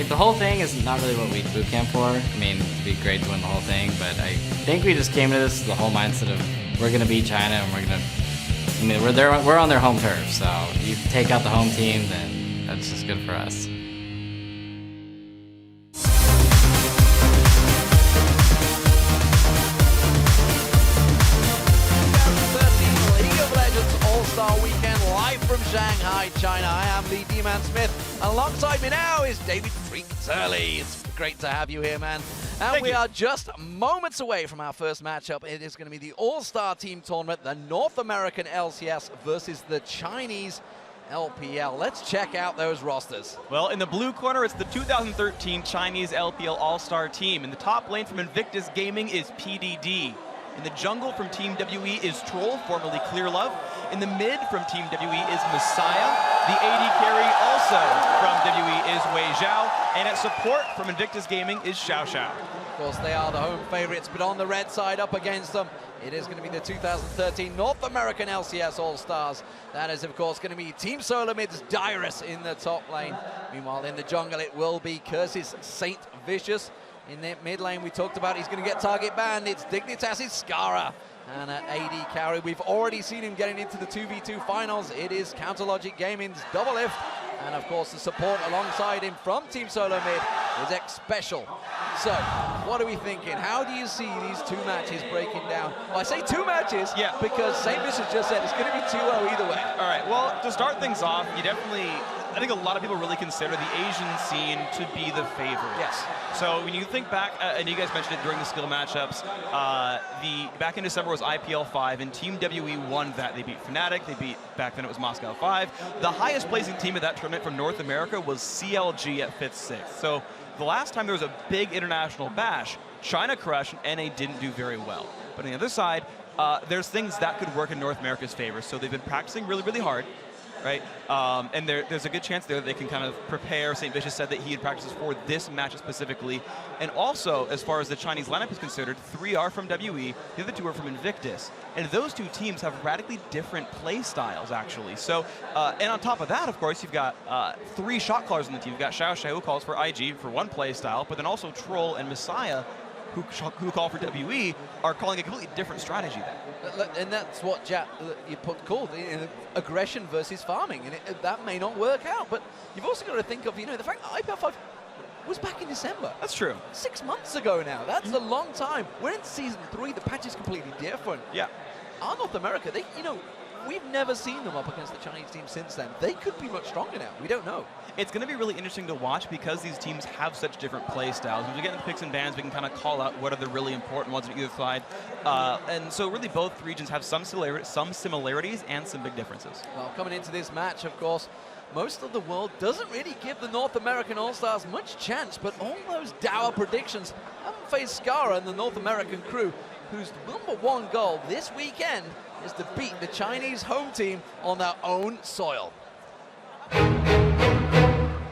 Like, the whole thing is not really what we boot camp for. I mean, it'd be great to win the whole thing, but I think we just came to this with the whole mindset of we're gonna beat China and we're gonna. I mean, we're on their home turf, so you take out the home team, then that's just good for us. All-Star Weekend live from Shanghai, China. I am Lee D-Man Smith, and alongside me now is David Freak Turley. It's great to have you here, man. And we are just moments away from our first matchup. It is going to be the All-Star Team Tournament, the North American LCS versus the Chinese LPL. Let's check out those rosters. Well, in the blue corner, it's the 2013 Chinese LPL All-Star Team. In the top lane from Invictus Gaming is PDD. In the jungle from Team WE is Troll, formerly Clearlove. In the mid from Team WE is Misaya. The AD carry also from WE is WeiXiao. And at support from Invictus Gaming is XiaoXiao. Of course, they are the home favorites, but on the red side up against them, it is going to be the 2013 North American LCS All-Stars. That is, of course, going to be Team Solar Mid's Dyrus in the top lane. Meanwhile, in the jungle, it will be Curse's Saintvicious. In the mid lane, we talked about he's going to get target banned. It's Dignitas' Scarra. And at AD carry, we've already seen him getting into the 2v2 finals. It is Counterlogic Gaming's Doublelift. And of course, the support alongside him from Team Solo Mid is Xpecial. So, what are we thinking? How do you see these two matches breaking down? Well, I say two matches because Saintvicious just said it's going to be 2-0 either way. All right, well, to start things off, you definitely, I think a lot of people really consider the Asian scene to be the favorite. Yes. So when you think back, and you guys mentioned it during the skill matchups, back in December was IPL 5, and Team WE won that. They beat Fnatic, they beat, back then it was Moscow 5. The highest placing team at that tournament from North America was CLG at 5th, 6th. So the last time there was a big international bash, China crushed and NA didn't do very well. But on the other side, there's things that could work in North America's favor. So they've been practicing really, really hard. Right, and there's a good chance there that they can kind of prepare. Saintvicious said that he had practices for this match specifically. And also, as far as the Chinese lineup is considered, 3 are from WE, the other 2 are from Invictus. And those two teams have radically different play styles, actually. So, and on top of that, of course, you've got 3 shot callers on the team. You've got XiaoXiao, who calls for IG for one play style, but then also Troll and Misaya, who call for WE, are calling a completely different strategy there. And that's what you called aggression versus farming, and that may not work out. But you've also got to think of, the fact that IPL 5 was back in December. That's true. 6 months ago now. That's a long time. We're in Season 3. The patch is completely different. Yeah. Our North America, we've never seen them up against the Chinese team since then. They could be much stronger now. We don't know. It's going to be really interesting to watch because these teams have such different play styles. When we get into picks and bans, we can kind of call out what are the really important ones on either side. And so really both regions have some similarities and some big differences. Well, coming into this match, of course, most of the world doesn't really give the North American All-Stars much chance, but all those dour predictions haven't faced Scarra and the North American crew, whose #1 goal this weekend is to beat the Chinese home team on their own soil.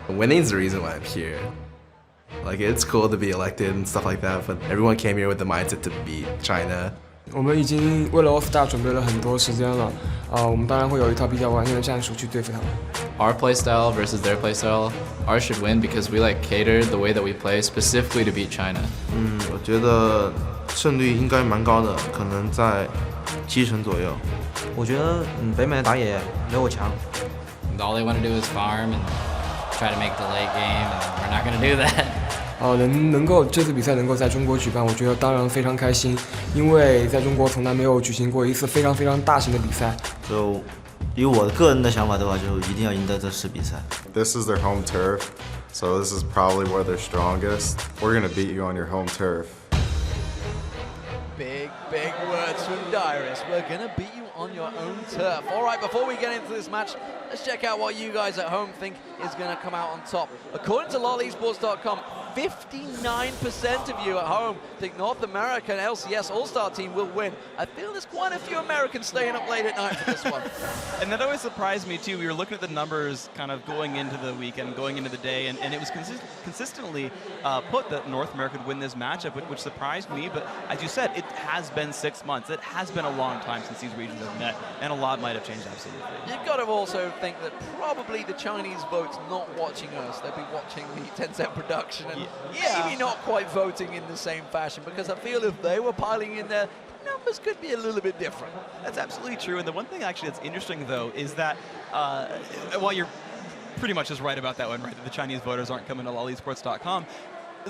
Winning is the reason why I'm here. Like, it's cool to be elected and stuff like that, but everyone came here with the mindset to beat China. 我们已经为了 All-Star 准备了很多时间了，我们当然会有一套比较完善的战术去对付他们。Our playstyle versus their playstyle, ours should win because we cater the way that we play specifically to beat China. 我觉得胜率应该蛮高的，可能在70%左右。我觉得北美的打野没有我强。All they want to do is farm and try to make the late game, and we're not going to do that. 能够这次比赛能够在中国举办，我觉得当然非常开心，因为在中国从来没有举行过一次非常非常大型的比赛。就以我个人的想法的话，就一定要赢得这次比赛。This is their home turf, so this is probably where they're strongest. We're gonna beat you on your home turf. Big words from Dyrus. We're going to beat you on your own turf. All right, before we get into this match, let's check out what you guys at home think is going to come out on top. According to LoLesports.com, 59% of you at home think North American LCS All-Star team will win. I feel there's quite a few Americans staying up late at night for this one. And that always surprised me too. We were looking at the numbers kind of going into the weekend, going into the day, and it was consistently put that North America would win this matchup, which surprised me. But as you said, it has been 6 months. It has been a long time since these regions have met, and a lot might have changed absolutely. You've got to also think that probably the Chinese vote's not watching us. They'll be watching the Tencent production and maybe not quite voting in the same fashion, because I feel if they were piling in there, numbers could be a little bit different. That's absolutely true. And the one thing actually that's interesting, though, is that while you're pretty much just right about that one, right, that the Chinese voters aren't coming to lolesports.com,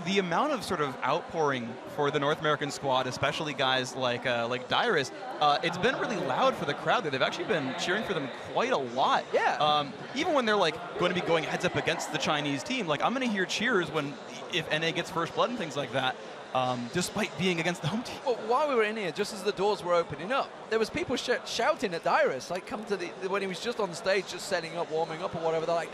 the amount of sort of outpouring for the North American squad, especially guys like Dyrus, it's been really loud for the crowd there. They've actually been cheering for them quite a lot. Yeah. Even when they're like going to be going heads up against the Chinese team, like I'm going to hear cheers if NA gets first blood and things like that. Despite being against the home team. Well, while we were in here, just as the doors were opening up, there was people shouting at Dyrus, like come to when he was just on stage, just setting up, warming up or whatever. They're like,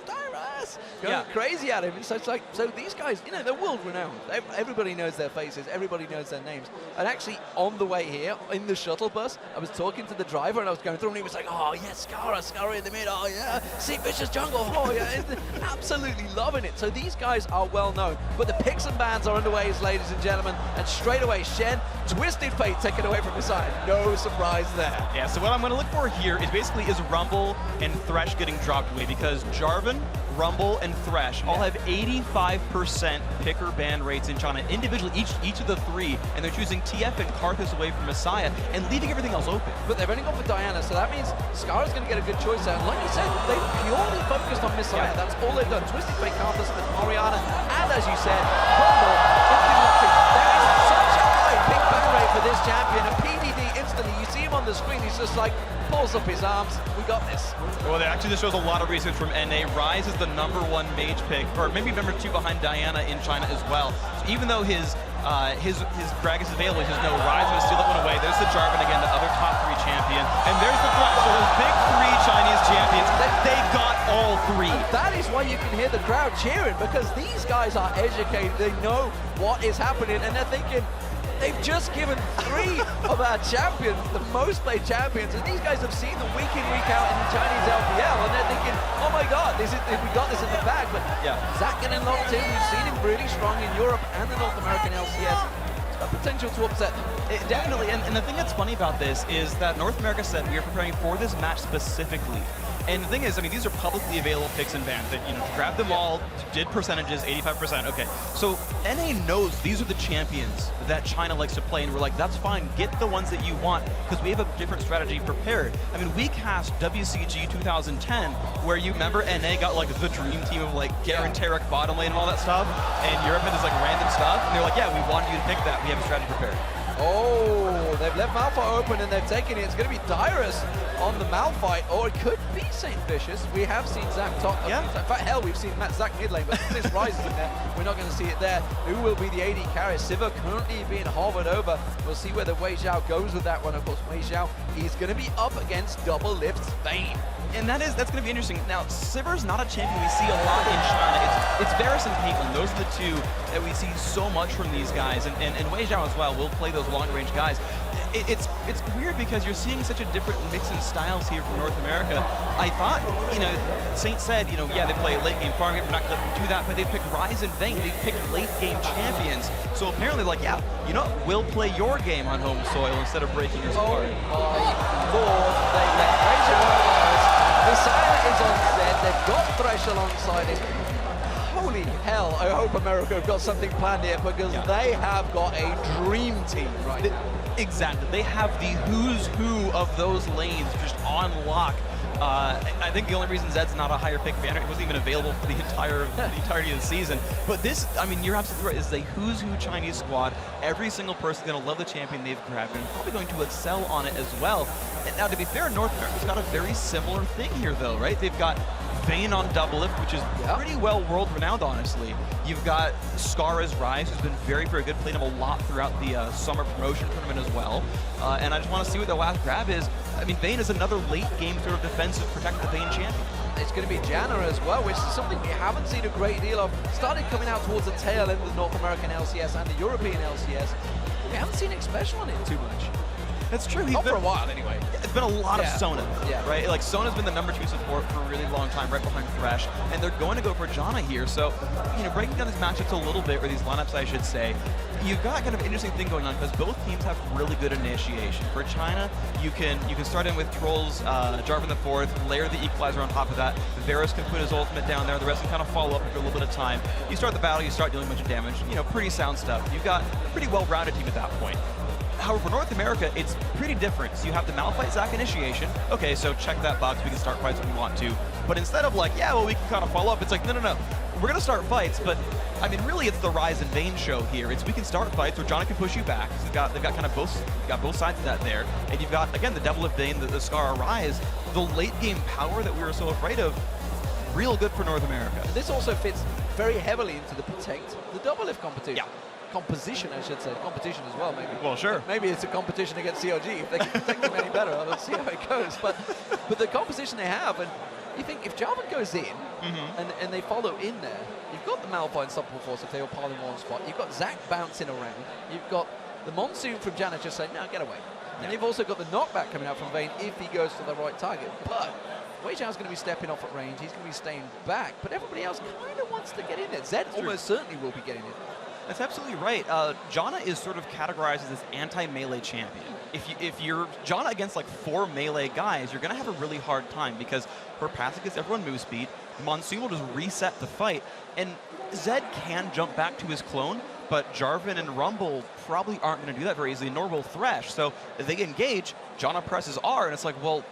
Dyrus, going crazy at him. And so it's like, so these guys, you know, they're world renowned. Everybody knows their faces, everybody knows their names. And actually, on the way here, in the shuttle bus, I was talking to the driver and I was going through and he was like, oh yeah, Scarra in the mid, oh yeah, Saintvicious jungle, oh yeah, absolutely loving it. So these guys are well known, but the picks and bans are underway, ladies and gentlemen, and straight away Shen, Twisted Fate taken away from Misaya. No surprise there. Yeah, so what I'm going to look for here is Rumble and Thresh getting dropped away, because Jarvan, Rumble, and Thresh all have 85% picker ban rates in China, individually, each of the three, and they're choosing TF and Karthus away from Misaya and leaving everything else open. But they've only gone for Diana, so that means Scarra's going to get a good choice there. And like you said, they've purely focused on Misaya. That's all they've done. Twisted Fate, Karthus, and Oriana, and as you said, Rumble. There is such a high pick ban rate for this champion, and PVD instantly, you see him on the screen, he's just like, pulls up his arms, we got this. Well, actually, this shows a lot of research from NA. Ryze is the #1 mage pick, or maybe #2 behind Diana in China as well. So even though his Gragas is available, he says, no, Ryze is going to steal that one away. There's the Jarvan again, the other top 3 champion. And there's the Thresh. So those big 3 Chinese champions, they got all 3. That is why you can hear the crowd cheering, because these guys are educated. They know what is happening, and they're thinking, they've just given 3 of our champions, the most played champions, and these guys have seen them week in, week out in the Chinese LPL, and they're thinking, oh my god, we got this in the bag. But Zach getting locked in, we've seen him really strong in Europe and the North American LCS. It's got potential to upset them. Definitely, and the thing that's funny about this is that North America said we are preparing for this match specifically. And the thing is, I mean, these are publicly available picks and bans. That, you know, grabbed them all, did percentages, 85%. Okay, so NA knows these are the champions that China likes to play, and we're like, that's fine. Get the ones that you want, because we have a different strategy prepared. I mean, we cast WCG 2010, where you remember NA got like the dream team of like Garen, Tarek, bottom lane, and all that stuff, and Europe had this like random stuff, and they're like, yeah, we wanted you to pick that. We have a strategy prepared. Oh, they've left Malphite open and they've taken it. It's going to be Dyrus on the Malphite, or it could be Saintvicious. We have seen Zach top. In fact, hell, we've seen Zach mid lane, but this Ryze in there, we're not going to see it there. Who will be the AD carry? Sivir currently being hovered over. We'll see where the WeiXiao goes with that one. Of course, WeiXiao is going to be up against Doublelift's Vayne. And that's going to be interesting. Now, Sivir's not a champion we see a lot in China. It's Varus and Caitlyn. Those are the 2 that we see so much from these guys. And WeiXiao as well will play those long-range guys. It's weird because you're seeing such a different mix in styles here from North America. I thought, you know, Saint said, you know, yeah, they play late game farming. We're not going to do that, but they picked Ryze and Vayne. They picked late game champions. So apparently, like, yeah, you know, we'll play your game on home soil instead of breaking your apart. Oh my lord, they let WeiXiao. Misaya is on set, they've got Thresh alongside him. Holy hell, I hope America have got something planned here, because they have got a dream team right now. Exactly, they have the who's who of those lanes just on lock. I think the only reason Zed's not a higher pick banner, it wasn't even available for the entirety of the season. But this, I mean, you're absolutely right. This is a who's who Chinese squad. Every single person's going to love the champion they've grabbed and probably going to excel on it as well. And now, to be fair, North America's got a very similar thing here, though, right? They've got Vayne on Doublelift, which is pretty well world-renowned, honestly. You've got Scarra's Ryze, who's been very, very good, played him a lot throughout the summer promotion tournament as well. And I just want to see what the last grab is. I mean, Vayne is another late-game sort of defensive protect the Vayne champion. it's going to be Jana as well, which is something we haven't seen a great deal of. Started coming out towards the tail end of the North American LCS and the European LCS. We haven't seen Xpecial on it too much. That's true. Not for a while, anyway. It's been a lot of Sona, Yeah. right? Like, Sona's been the #2 support for a really long time, right behind Thresh, and they're going to go for Jana here. So, you know, breaking down these matchups a little bit, or these lineups, I should say, you've got kind of an interesting thing going on because both teams have really good initiation. For China, you can start in with Trolls, Jarvan the 4th, layer the Equalizer on top of that. Dyrus can put his ultimate down there. The rest can kind of follow up for a little bit of time. You start the battle, you start dealing a bunch of damage. You know, pretty sound stuff. You've got a pretty well-rounded team at that point. However, for North America, it's pretty different. So you have the Malphite Zac initiation. Okay, so check that box. We can start fights if we want to. But instead of like, yeah, well, we can kind of follow up, it's like, no, no, no. We're going to start fights, but I mean, really, it's the Rise and Vayne show here. It's we can start fights where Jana can push you back. So they've got kind of both sides of that there. And you've got, again, the Doublelift Vayne, the Scarra Rise, the late game power that we were so afraid of. Real good for North America. And this also fits very heavily into the Protect the Doublelift competition. Yeah. Competition, I should say. Competition as well, maybe. Well, sure. Maybe it's a competition against COG. If they can protect them any better, let's see how it goes. But the composition they have, and you think if Jarvan goes in and they follow in there, you've got the Malphite Unstoppable Force if they all pile in one spot. You've got Zac bouncing around. You've got the Monsoon from Janet just saying, no, get away. And you've also got the knockback coming out from Vayne if he goes to the right target. But WeiXiao's going to be stepping off at range. He's going to be staying back. But everybody else kind of wants to get in there. Zed almost certainly will be getting in. That's absolutely right. Jana is sort of categorized as this anti-melee champion. If you're Jana against like 4 melee guys, you're going to have a really hard time because her passive gets everyone move speed. Monsoon will just reset the fight. And Zed can jump back to his clone, but Jarvan and Rumble probably aren't going to do that very easily, nor will Thresh. So if they engage, Jana presses R, and it's like, well,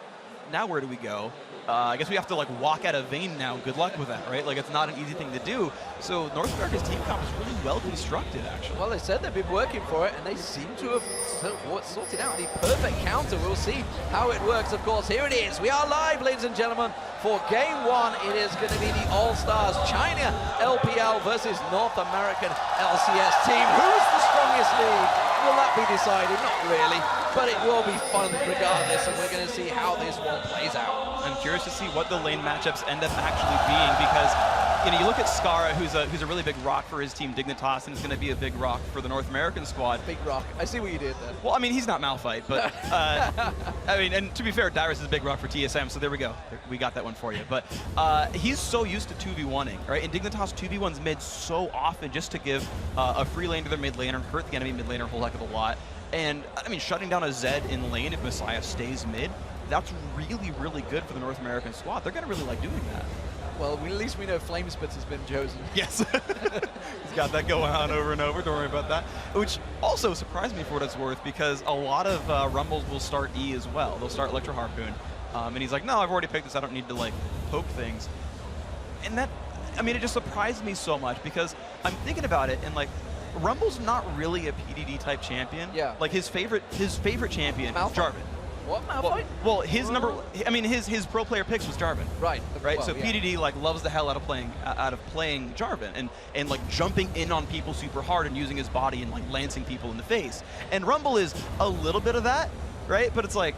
now where do we go? I guess we have to like walk out of Vayne now. Good luck with that, right? Like it's not an easy thing to do. So North America's team comp is really well constructed, actually. Well, they said they've been working for it, and they seem to have sorted out the perfect counter. We'll see how it works, of course. Here it is. We are live, ladies and gentlemen, for Game 1. It is going to be the All-Stars China LPL versus North American LCS team. Who's the strongest league? Will that be decided? Not really, but it will be fun regardless, and we're going to see how this one plays out. I'm curious to see what the lane matchups end up actually being because, you know, you look at Scarra, who's a really big rock for his team, Dignitas, and is going to be a big rock for the North American squad. Big rock. I see what you did there. Well, I mean, he's not Malphite, but I mean, and to be fair, Dyrus is a big rock for TSM, so there we go. We got that one for you. But he's so used to 2v1ing, right? And Dignitas 2v1s mid so often just to give a free lane to their mid laner, hurt the enemy mid laner a whole heck of a lot. And I mean, shutting down a Zed in lane if Misaya stays mid, that's really, really good for the North American squad. They're going to really like doing that. Well, at least we know Flamespitz has been chosen. Yes. He's got that going on over and over. Don't worry about that. Which also surprised me for what it's worth because a lot of Rumbles will start E as well. They'll start Electro Harpoon. And he's like, no, I've already picked this. I don't need to like poke things. And that, I mean, it just surprised me so much because I'm thinking about it and like, Rumble's not really a PDD type champion. Yeah. Like his favorite champion is Jarvan. What, Malphite? Well, his his pro player picks was Jarvan. Right. Right. Well, so yeah. PDD like loves the hell out of playing Jarvan and like jumping in on people super hard and using his body and like lancing people in the face. And Rumble is a little bit of that, right? But it's like,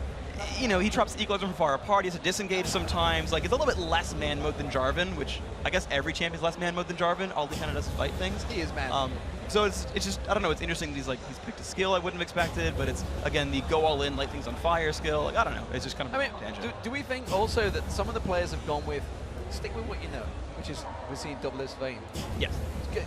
you know, he drops the equalizer from far apart. He has to disengage sometimes. Like it's a little bit less man mode than Jarvan, which I guess every champion's less man mode than Jarvan. All he kind of does is fight things. He is man. So it's just, I don't know, it's interesting. He's picked a skill I wouldn't have expected, but it's, again, the go all in, light things on fire skill. Like, I don't know, it's just kind of tangent. Do we think also that some of the players have gone with, stick with what you know, which is, we're seeing Doublelift Vayne. Yes.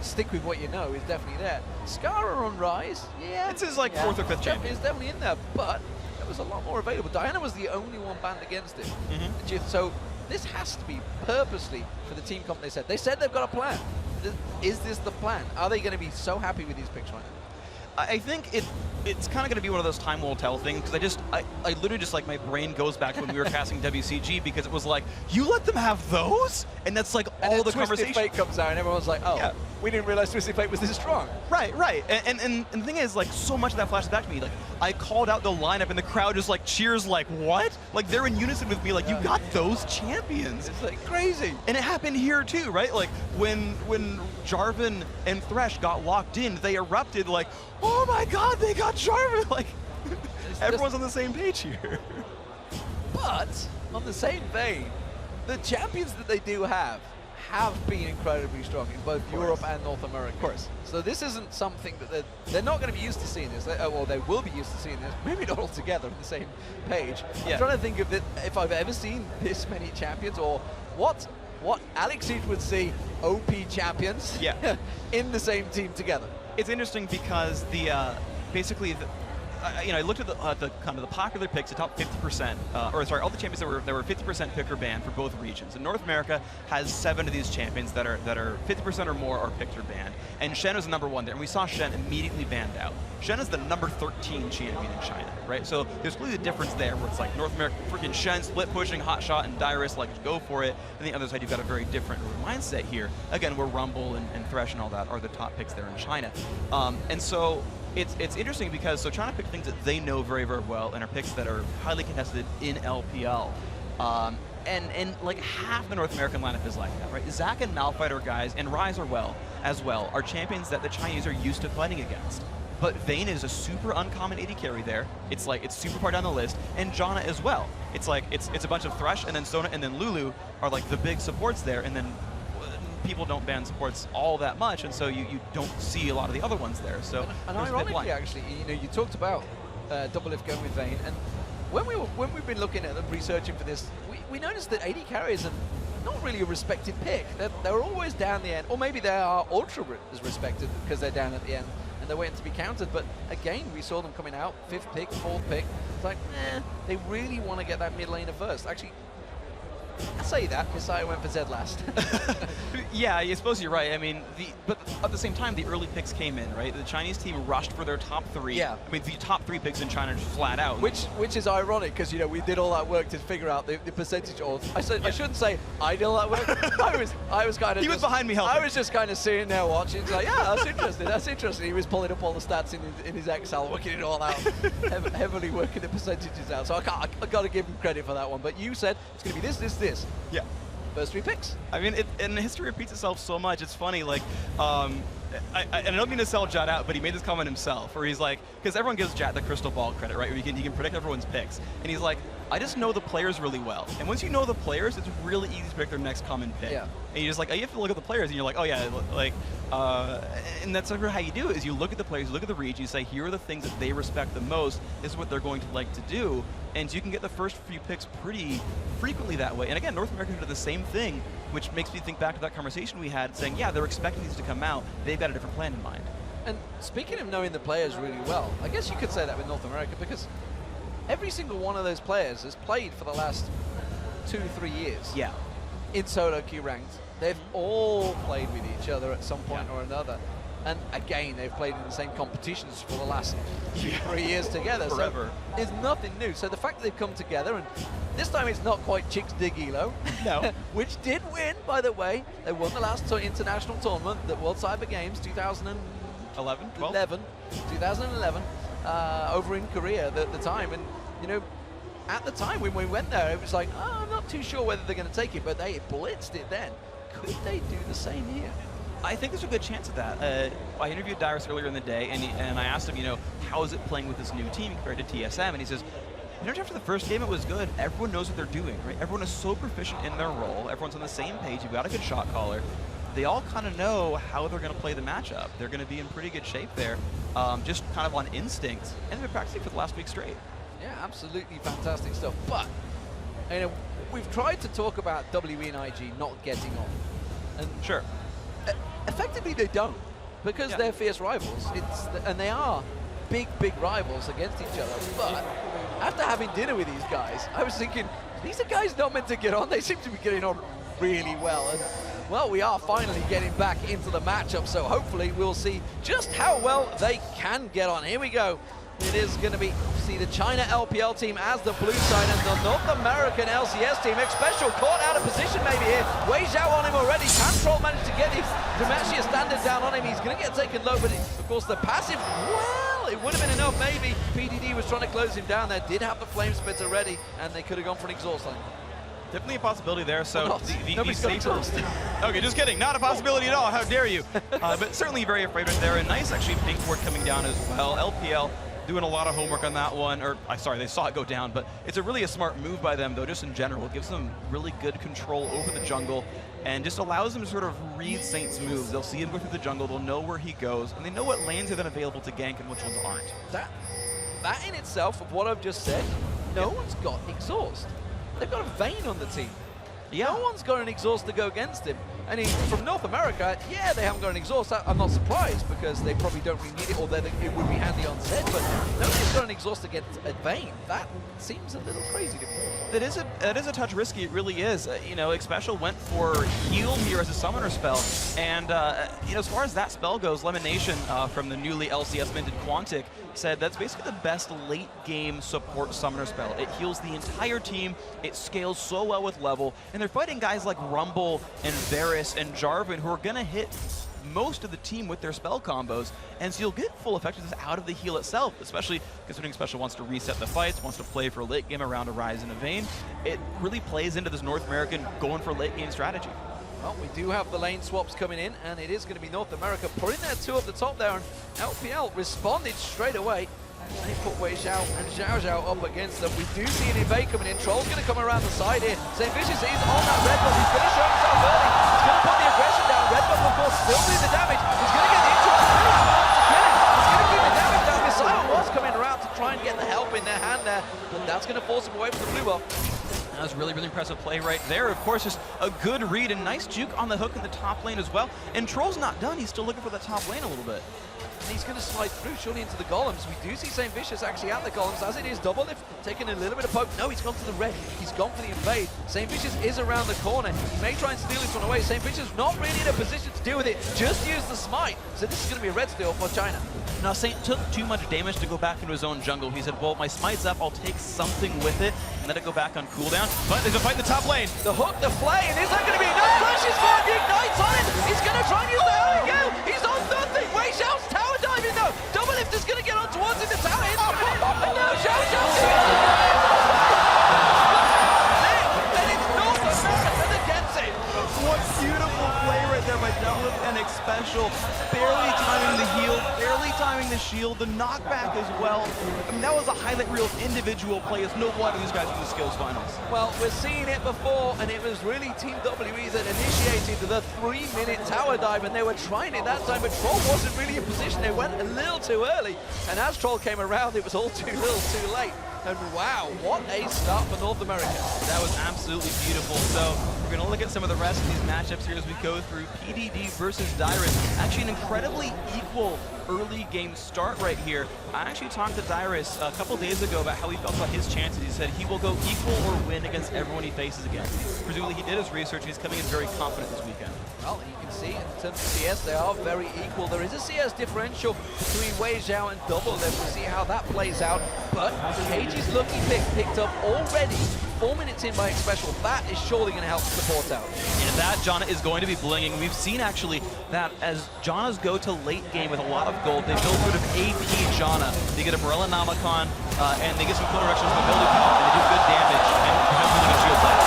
Stick with what you know is definitely there. Scarra on Rise, yeah. It's his, like, 4th or 5th champion. It's definitely in there, but there was a lot more available. Diana was the only one banned against it. So this has to be purposely for the team comp they said. They said they've got a plan. Is this the plan? Are they going to be so happy with these picks right now? I think it's kind of going to be one of those time will tell things because I literally just like my brain goes back to when we were casting WCG because it was like, you let them have those? And that's like all the conversation. Twisted Fate comes out and everyone's like, oh, yeah. We didn't realize Twisted Fate was this strong. Right. And the thing is, like, so much of that flashes back to me. Like, I called out the lineup and the crowd just like cheers like, what? Like, they're in unison with me, like, you got those champions. It's like crazy. And it happened here too, right? Like, when Jarvan and Thresh got locked in, they erupted like, oh my god, they got Jarvan! Like, everyone's on the same page here. But, on the same vein, the champions that they do have been incredibly strong in both Europe and North America. Of course. So this isn't something that they're not going to be used to seeing this. Well, they will be used to seeing this. Maybe not all together on the same page. Yeah. I'm trying to think of if I've ever seen this many champions, or what Alex Siege would see OP champions in the same team together. It's interesting because basically I looked at the kind of the popular picks, the top 50%, or sorry, all the champions that were 50% pick or banned for both regions. And North America has 7 of these champions that are 50% or more are picked or banned. And Shen is the #1 there, and we saw Shen immediately banned out. Shen is the number 13 champion in China, right? So there's clearly the difference there, where it's like North America, freaking Shen, split pushing, hot shot, and Dyrus, like, go for it. And the other side, you've got a very different mindset here. Again, where Rumble and Thresh and all that are the top picks there in China. And so it's interesting because China picked things that they know very, very well and are picks that are highly contested in LPL. And like half the North American lineup is like that, right? Zac and Malfighter guys, and Ryze as well, are champions that the Chinese are used to fighting against. But Vayne is a super uncommon AD carry there. It's like, it's super far down the list. And Janna as well. It's like, it's a bunch of Thresh, and then Sona, and then Lulu are like the big supports there, and then people don't ban supports all that much, and so you don't see a lot of the other ones there. So and ironically, actually, you talked about Doublelift going with Vayne, and when we've been looking at and researching for this, we noticed that AD carriers are not really a respected pick. They're always down the end, or maybe they are ultra as respected because they're down at the end and they're waiting to be countered. But again, we saw them coming out 5th pick, 4th pick. It's like, they really want to get that mid laner first. Actually, I say that, Misaya went for Zed last. Yeah, I suppose you're right. I mean, but at the same time, the early picks came in, right? The Chinese team rushed for their top 3. Yeah. I mean, the top 3 picks in China just flat out. Which is ironic, because we did all that work to figure out the percentage odds. I shouldn't say I did all that work. I was kind of. He was behind me helping. I was just kind of sitting there watching. It's like, yeah, that's interesting. That's interesting. He was pulling up all the stats in his Excel, working it all out, heavily working the percentages out. So I got to give him credit for that one. But you said it's going to be this. Yeah. First 3 picks. I mean, and history repeats itself so much. It's funny, like, I don't mean to sell Jad out, but he made this comment himself, where he's like, because everyone gives Jad the crystal ball credit, right? He can predict everyone's picks. And he's like, I just know the players really well. And once you know the players, it's really easy to predict their next common pick. Yeah. And you just like, you have to look at the players, and you're like, oh yeah, like, and that's sort of how you do it, is you look at the players, you look at the reach, you say, here are the things that they respect the most, this is what they're going to like to do, and you can get the first few picks pretty frequently that way. And again, North America did the same thing, which makes me think back to that conversation we had, saying, yeah, they're expecting these to come out, they've got a different plan in mind. And speaking of knowing the players really well, I guess you could say that with North America, because every single one of those players has played for the last 2-3 years. Yeah. In solo queue ranked. They've all played with each other at some point or another. And again, they've played in the same competitions for the last 2-3 years together. Forever. So it's nothing new. So the fact that they've come together, and this time it's not quite Chicks Dig Elo, no, which did win, by the way. They won the last international tournament, the World Cyber Games 2011, over in Korea at the time. And, at the time when we went there, it was like, oh, I'm not too sure whether they're going to take it, but they blitzed it then. Could they do the same here? I think there's a good chance of that. I interviewed Dyrus earlier in the day, and I asked him, how is it playing with this new team compared to TSM? And he says, after the first game, it was good. Everyone knows what they're doing, right? Everyone is so proficient in their role. Everyone's on the same page. You've got a good shot caller. They all kind of know how they're going to play the matchup. They're going to be in pretty good shape there, just kind of on instinct, and they've been practicing for the last week straight. Yeah, absolutely fantastic stuff. But, we've tried to talk about WE and IG not getting on. And sure. Effectively, they don't, because they're fierce rivals. And they are big rivals against each other. But after having dinner with these guys, I was thinking, these are guys not meant to get on. They seem to be getting on really well. And, well, we are finally getting back into the matchup, so hopefully we'll see just how well they can get on. Here we go. It is going to be, see the China LPL team as the blue side, and the North American LCS team. Xpecial caught out of position maybe here. WeiXiao on him already. Control managed to get his DiMarco standard down on him. He's going to get taken low, but of course the passive, well, it would have been enough maybe. PDD was trying to close him down there. Did have the flame spitter ready, and they could have gone for an exhaust line. Definitely a possibility there. So Nobody's got exhaust. Okay, just kidding. Not a possibility at all. How dare you? But certainly very afraid right there. And nice actually pink ward coming down as well. LPL doing a lot of homework on that one, or sorry, they saw it go down, but it's really a smart move by them, though, just in general. It gives them really good control over the jungle and just allows them to sort of read Saint's moves. They'll see him go through the jungle, they'll know where he goes, and they know what lanes are then available to gank and which ones aren't. That in itself, of what I've just said, no one's got exhaust. They've got a Vayne on the team. Yeah. No one's got an exhaust to go against him. And from North America, yeah, they haven't got an exhaust. I'm not surprised because they probably don't really need it, or it would be handy on set, but nobody's got an exhaust against a Vayne. That seems a little crazy to me. It is a touch risky, it really is. You know, Xpecial went for heal here as a summoner spell, and you know, as far as that spell goes, Lemonation from the newly LCS minted Quantic said that's basically the best late game support summoner spell. It heals the entire team, it scales so well with level, and they're fighting guys like Rumble and Varus and Jarvan who are gonna hit most of the team with their spell combos, and so you'll get full effectiveness out of the heal itself, especially considering Xpecial wants to reset the fights, wants to play for late game around a Rise and a Vayne. It really plays into this North American going for late game strategy. Well, we do have the lane swaps coming in, and it is going to be North America putting their two at the top there, and LPL responded straight away. They put WeiXiao and XiaoXiao up against them. We do see an evade coming in. Troll's going to come around the side here. Saintvicious is on that red buff. He's going to show himself early. He's going to put the aggression down. Red buff, of course, still doing the damage. He's going to get the intro. He's going to do the damage down. Misaya was coming around to try and get the help in their hand there, but that's going to force him away from the blue buff. That was really, really impressive play right there. Of course, just a good read and nice juke on the hook in the top lane as well. And Troll's not done. He's still looking for that top lane a little bit. And he's going to slide through surely into the golems. We do see Saintvicious actually at the golems, as it is Doublelift taking a little bit of poke. No, he's gone to the red. He's gone for the invade. Saintvicious is around the corner. He may try and steal this one away. Saintvicious not really in a position to deal with it. Just use the smite. So this is going to be a red steal for China. Now, Saint took too much damage to go back into his own jungle. He said, well, my smite's up, I'll take something with it, and let it go back on cooldown. But there's a fight in the top lane. The hook, the flay, and is that going to be enough? Flashes for the ignites on it. He's going to try and use the go. He's on nothing. WeiXiao's tower diving though. Doublelift is going to get on towards him. The tower hits him. And now XiaoXiao. And it's North America that gets it. What beautiful play right there by Doublelift and Xpecial. Barely timing the heal, barely timing the shield, the knockback as well. I mean, that was a highlight reel of individual play. It's no wonder these guys are in the skills finals. Well, we're seeing it before, and it was really Team WE that initiated the 3-minute tower dive, and they were trying it that time, but Troll wasn't really in position. They went a little too early, and as Troll came around, it was all too little too late. And wow, what a start for North America. That was absolutely beautiful. So we're going to look at some of the rest of these matchups here as we go through PDD versus Dyrus. Actually an incredibly equal early game start right here. I actually talked to Dyrus a couple days ago about how he felt about his chances. He said he will go equal or win against everyone he faces again. Presumably he did his research and he's coming in very confident this weekend. Well, you can see in terms of CS, they are very equal. There is a CS differential between WeiXiao and Doublelift. We'll see how that plays out. But KG's lucky pick picked up already 4 minutes in by Xpecial. That is surely going to help support out. Yeah, that Janna is going to be blinging. We've seen actually that as Jannas go to late game with a lot of gold, they build sort of AP Janna. They get a Morella Namacon, and they get some cool directions from ability power, and they do good damage, and have really good shield life.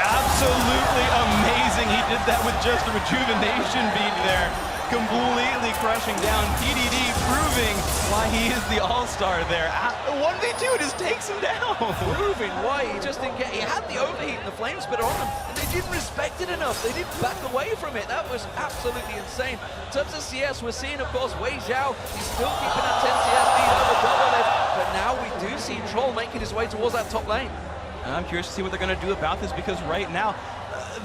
Absolutely amazing. He did that with just a rejuvenation beat there. Completely crushing down PDD, proving why he is the all-star there. 1v2 just takes him down. Proving why he just didn't get, he had the overheat and the flame spitter on him, and they didn't respect it enough. They didn't back away from it. That was absolutely insane. In terms of CS, we're seeing, of course, WeiXiao, he's still keeping that 10 CS lead over Doublelift, but now we do see Troll making his way towards that top lane. And I'm curious to see what they're going to do about this, because right now,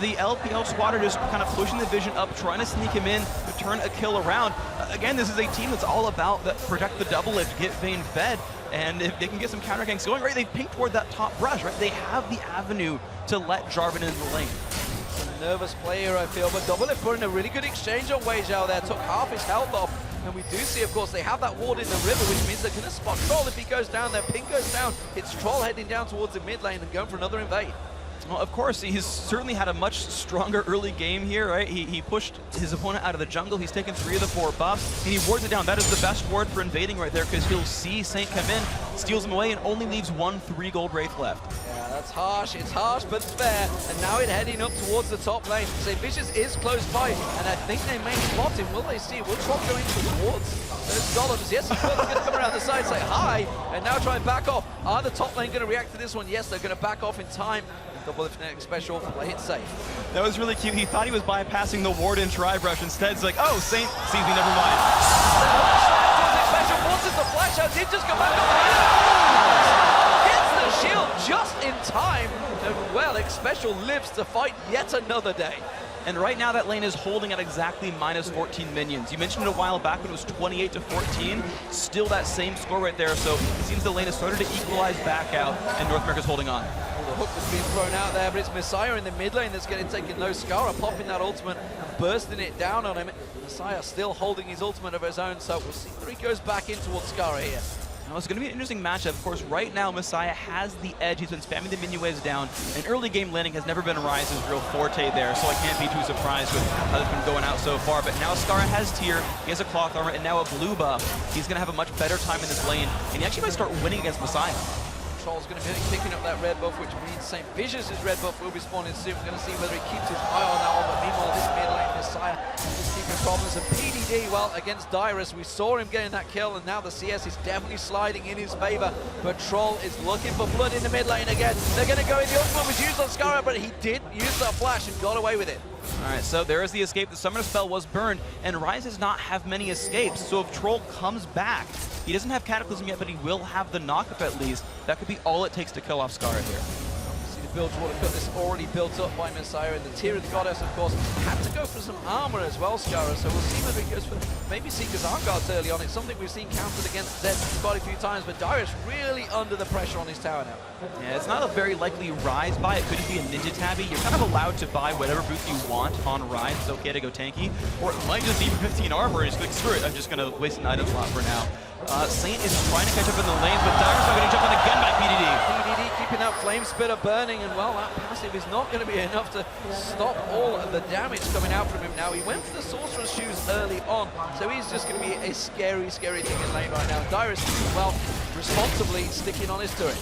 the LPL squad are just kind of pushing the vision up, trying to sneak him in, to turn a kill around. Again, this is a team that's all about protect the Doublelift, get Vayne fed, and if they can get some counter ganks going, right, they pink toward that top brush, right? They have the avenue to let Jarvan into the lane. It's a nervous player, I feel, but Doublelift put in a really good exchange on WeiXiao there, took half his health off. And we do see, of course, they have that ward in the river, which means they're going to spot Troll if he goes down there. Ping goes down. It's Troll heading down towards the mid lane and going for another invade. Well, of course, he's certainly had a much stronger early game here, right? He pushed his opponent out of the jungle. He's taken 3 of the 4 buffs, and he wards it down. That is the best ward for invading right there, because he'll see Saint come in, steals him away, and only leaves 1 3-gold Wraith left. Yeah, that's harsh. It's harsh, but it's fair. And now it's heading up towards the top lane. Saintvicious is close by, and I think they may spot him. Will they see? Will Trop go into towards those golems? Yes, he's going to come around the side, say hi, and now try and back off. Are the top lane going to react to this one? Yes, they're going to back off in time. Doublelift Xpecial, play it safe. That was really cute. He thought he was bypassing the ward and try brush. Instead, it's like, oh, Saint sees me, never mind. Xpecial forces the flash out, did just go back up. Hits the shield just in time. And well, Xpecial lives to fight yet another day. And right now that lane is holding at exactly minus 14 minions. You mentioned it a while back when it was 28 to 14. Still that same score right there. So it seems the lane has started to equalize back out, and North America's holding on. The hook that's being thrown out there, but it's Misaya in the mid lane that's getting taken low. Scarra popping that ultimate and bursting it down on him. Misaya still holding his ultimate of his own, so we'll see whether he goes back in towards Scarra here. Now, it's going to be an interesting matchup. Of course, right now, Misaya has the edge. He's been spamming the minion waves down, and early game landing has never been Rise's real forte there, so I can't be too surprised with how it's been going out so far. But now Scarra has tier, he has a cloth armor, and now a blue buff. He's going to have a much better time in this lane, and he actually might start winning against Misaya. Troll's going to be picking up that red buff, which means Saintvicious' red buff will be spawning soon. We're going to see whether he keeps his eye on that one, but meanwhile, this mid lane, Misaya is keeping problems. And PDD, well, against Dyrus, we saw him getting that kill, and now the CS is definitely sliding in his favor. But Troll is looking for blood in the mid lane again. They're going to go in. The ultimate was used on Scarra, but he did use that flash and got away with it. All right, so there is the escape. The summoner spell was burned, and Rise does not have many escapes. So if Troll comes back, he doesn't have Cataclysm yet, but he will have the knockup at least. That could be all it takes to kill off Scarra here. See the build water cut this already built up by Misaya, and the tier of the goddess, of course, had to go for some armor as well, Scarra. So we'll see whether he goes for maybe Seeker's Arm Guards early on. It's something we've seen countered against Zed quite a few times, but Dyrus really under the pressure on his tower now. Yeah, it's not a very likely Rise buy. It could be a Ninja Tabby. You're kind of allowed to buy whatever boots you want on Rise. It's okay to go tanky. Or it might just be 15 armor and just like, screw it, I'm just going to waste an item slot for now. Saint is trying to catch up in the lanes, but Dyrus not going to jump on again by PDD. PDD keeping that flame spitter burning, and well, that passive is not going to be enough to stop all of the damage coming out from him now. He went for the Sorcerer's Shoes early on, so he's just going to be a scary, scary thing in lane right now. Dyrus, well, responsibly sticking on his turret.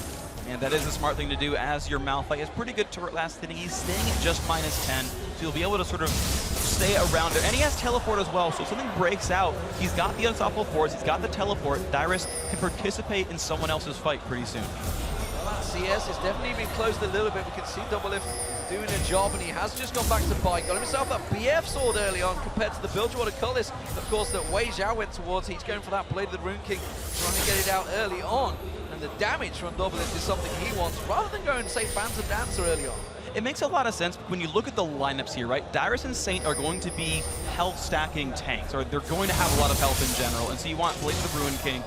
And that is a smart thing to do as your Malphite. He has pretty good turret last hitting. He's staying at just minus 10, so you'll be able to sort of stay around there. And he has teleport as well, so if something breaks out, he's got the unstoppable force, he's got the teleport. Dyrus can participate in someone else's fight pretty soon. Well, that CS has definitely been closed a little bit. We can see Doublelift doing a job, and he has just gone back to bite. Got himself that BF sword early on compared to the Bilgewater Cutlass, of course, that WeiXiao went towards. He's going for that Blade of the Rune King, trying to get it out early on. And the damage from Doublelift is something he wants, rather than going, say, Phantom Dancer early on. It makes a lot of sense when you look at the lineups here, right? Dyrus and Saint are going to be health stacking tanks, or they're going to have a lot of health in general, and so you want Blade of the Ruin King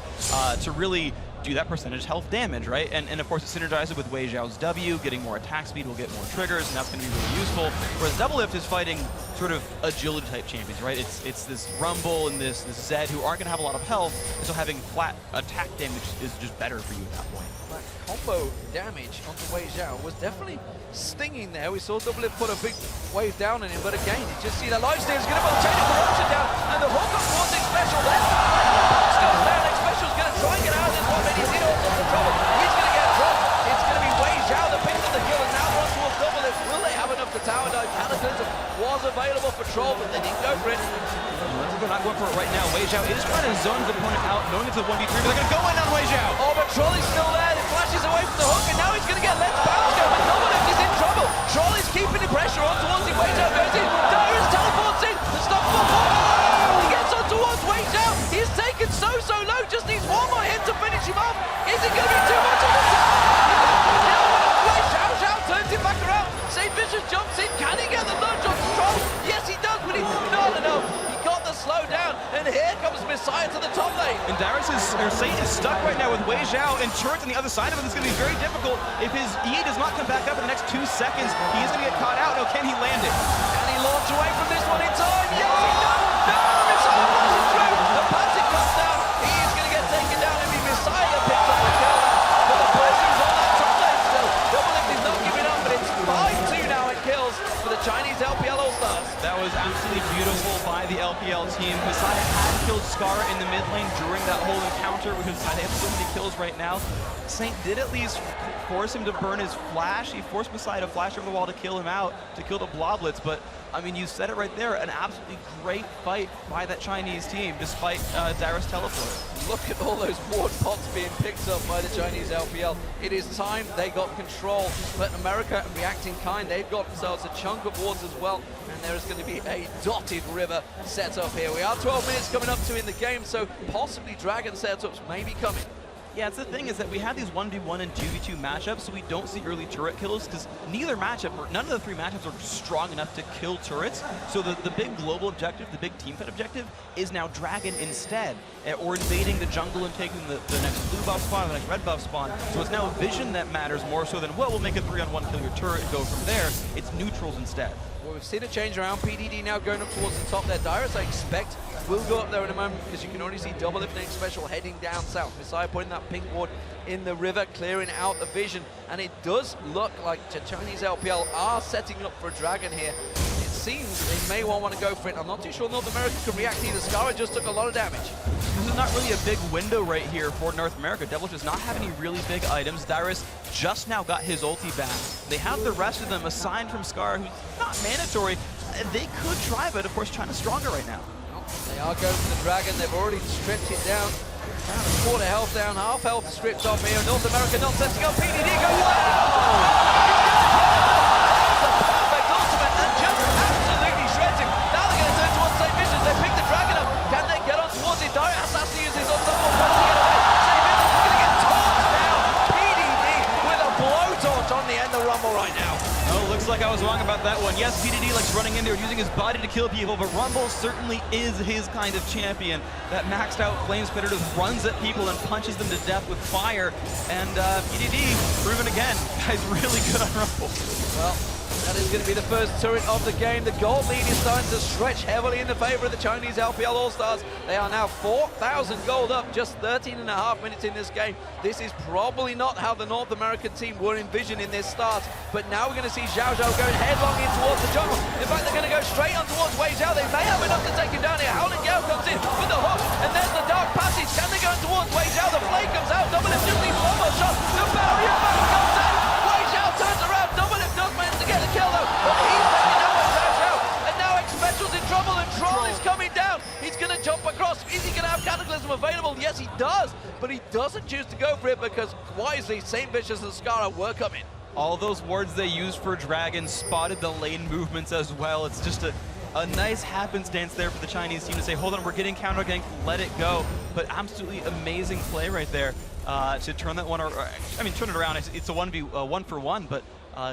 to really do that percentage health damage, right? And of course, it synergizes with WeiXiao's W, getting more attack speed will get more triggers, and that's going to be really useful. Whereas Doublelift is fighting sort of agility type champions, right? It's this Rumble and this Zed who aren't going to have a lot of health, and so having flat attack damage is just better for you at that point. That combo damage onto WeiXiao was definitely stinging there. We saw Doublelift put a big wave down on him, but again, you just see that lifesteal is going to take the corruption down, and the hook up towards Xpecial there. Goes down, Xpecial's going to try and get out of this one, but he's in all sorts of trouble. He's going to get dropped. It's going to be WeiXiao that picks up the kill, and now run towards Doublelift. Will they have enough to tower dive? Cataclysm was available for Troll, but they didn't go for it. They're not going for it right now. WeiXiao is trying to zone his opponent out, knowing it's a 1v3, but they're going to go in on WeiXiao. Oh, but Troll is still there. He flashes away from the hook, and now he's going to get left bounce down, but Doublelift is in trouble. Troll is keeping the pressure on towards him. WeiXiao goes in. Dyrus teleports in. The stop for he gets on towards WeiXiao. He's taken so low. Just needs one more hit to finish him off. Is it going to be too much of a WeiXiao turns him back around. Saintvicious jumps in. Can he get the lunge on Troll? Yes, he does, but he's not enough. He got the slow down, and here comes Misaya to the top lane. And Saint is stuck right now with WeiXiao, and Turret's on the other side of him. It's going to be very difficult. If his E does not come back up in the next 2 seconds, he is going to get caught out. Now, can he land it? Can he launch away from this one in time? Yes, he does! No, Misaya passes through! The passive comes down. He is going to get taken down, and Misaya picks up the kill. But the person's on that top lane still. Doublelift is not giving up, but it's 5 That was absolutely beautiful by the LPL team. Misaya had killed Scarra in the mid lane during that whole encounter because they have so many kills right now. Saint did at least force him to burn his flash. He forced Misaya to flash over the wall to kill him out, to kill the Bloblets. But, I mean, you said it right there, an absolutely great fight by that Chinese team, despite Dyrus teleport. Look at all those ward pots being picked up by the Chinese LPL. It is time they got control, but America reacting kind. They've got themselves a chunk of wards as well, and there is going to be a dotted river set up here. We are 12 minutes coming up to in the game, so possibly Dragon setups may be coming. Yeah, it's the thing is that we have these 1v1 and 2v2 matchups, so we don't see early turret kills because neither matchup, or none of the three matchups are strong enough to kill turrets. So the big global objective, the big team fight objective, is now Dragon instead, or invading the jungle and taking the next blue buff spawn, or the next red buff spawn. So it's now vision that matters more so than, well, we'll make a 3-on-1 kill your turret and go from there. It's neutrals instead. Well, we've seen a change around. PDD now going up towards the top there. Dyrus, I expect, will go up there in a moment because you can already see Doublelift and Xpecial heading down south. Misaya putting that pink ward in the river, clearing out the vision. And it does look like the Chinese LPL are setting up for a Dragon here. It seems they may well want to go for it. I'm not too sure North America can react either. Scarra just took a lot of damage. This is not really a big window right here for North America. Doublelift does not have any really big items. Dyrus just now got his ulti back. They have the rest of them assigned from Scarra, who's not mandatory. They could try, but of course China's stronger right now. Well, they are going for the Dragon. They've already stripped it down. Down a quarter health down, half health stripped off here. North America not setting up. PDD goes perfect ultimate and just absolutely shreds him. Now they're going to turn towards Saintvicious. They pick the Dragon up. Can they get on towards it? Dyrus has to use his ensemble to get away. Saintvicious is going to get torched down. PDD with a blowtorch on the end of Rumble right now. Oh, looks like I was wrong about that one. Yes, PDD likes running in there, using his body to kill people, but Rumble certainly is his kind of champion. That maxed out flame spitter just runs at people and punches them to death with fire. And PDD, proven again, guy's really good on Rumble. Well, that is going to be the first turret of the game. The gold lead is starting to stretch heavily in the favor of the Chinese LPL All-Stars. They are now 4,000 gold up, just 13.5 minutes in this game. This is probably not how the North American team were envisioning this start, but now we're going to see XiaoXiao going headlong in towards the jungle. In fact, they're going to go straight on towards WeiXiao. They may have enough to take him down here. Howling Gale comes in with the hook, and there's the dark passage. Can they go in towards WeiXiao? The flame comes out. Doublelift just needs one more shot. The barrier battle comes in. WeiXiao turns around. Doublelift does manage to get the kill though, but he's taking down XiaoXiao. And now Xpecial's in trouble, and Troll is coming down. He's going to jump across. Is he going to have Cataclysm available? Yes, he does, but he doesn't choose to go for it because wisely Saintvicious and Scarra were coming. All those wards they used for Dragon spotted the lane movements as well. It's just a nice happenstance there for the Chinese team to say, hold on, we're getting counter-ganked, let it go. But absolutely amazing play right there to turn that one, turn it around. It's a 1v1, but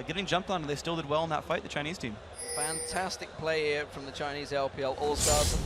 getting jumped on, and they still did well in that fight, the Chinese team. Fantastic play here from the Chinese LPL All-Stars.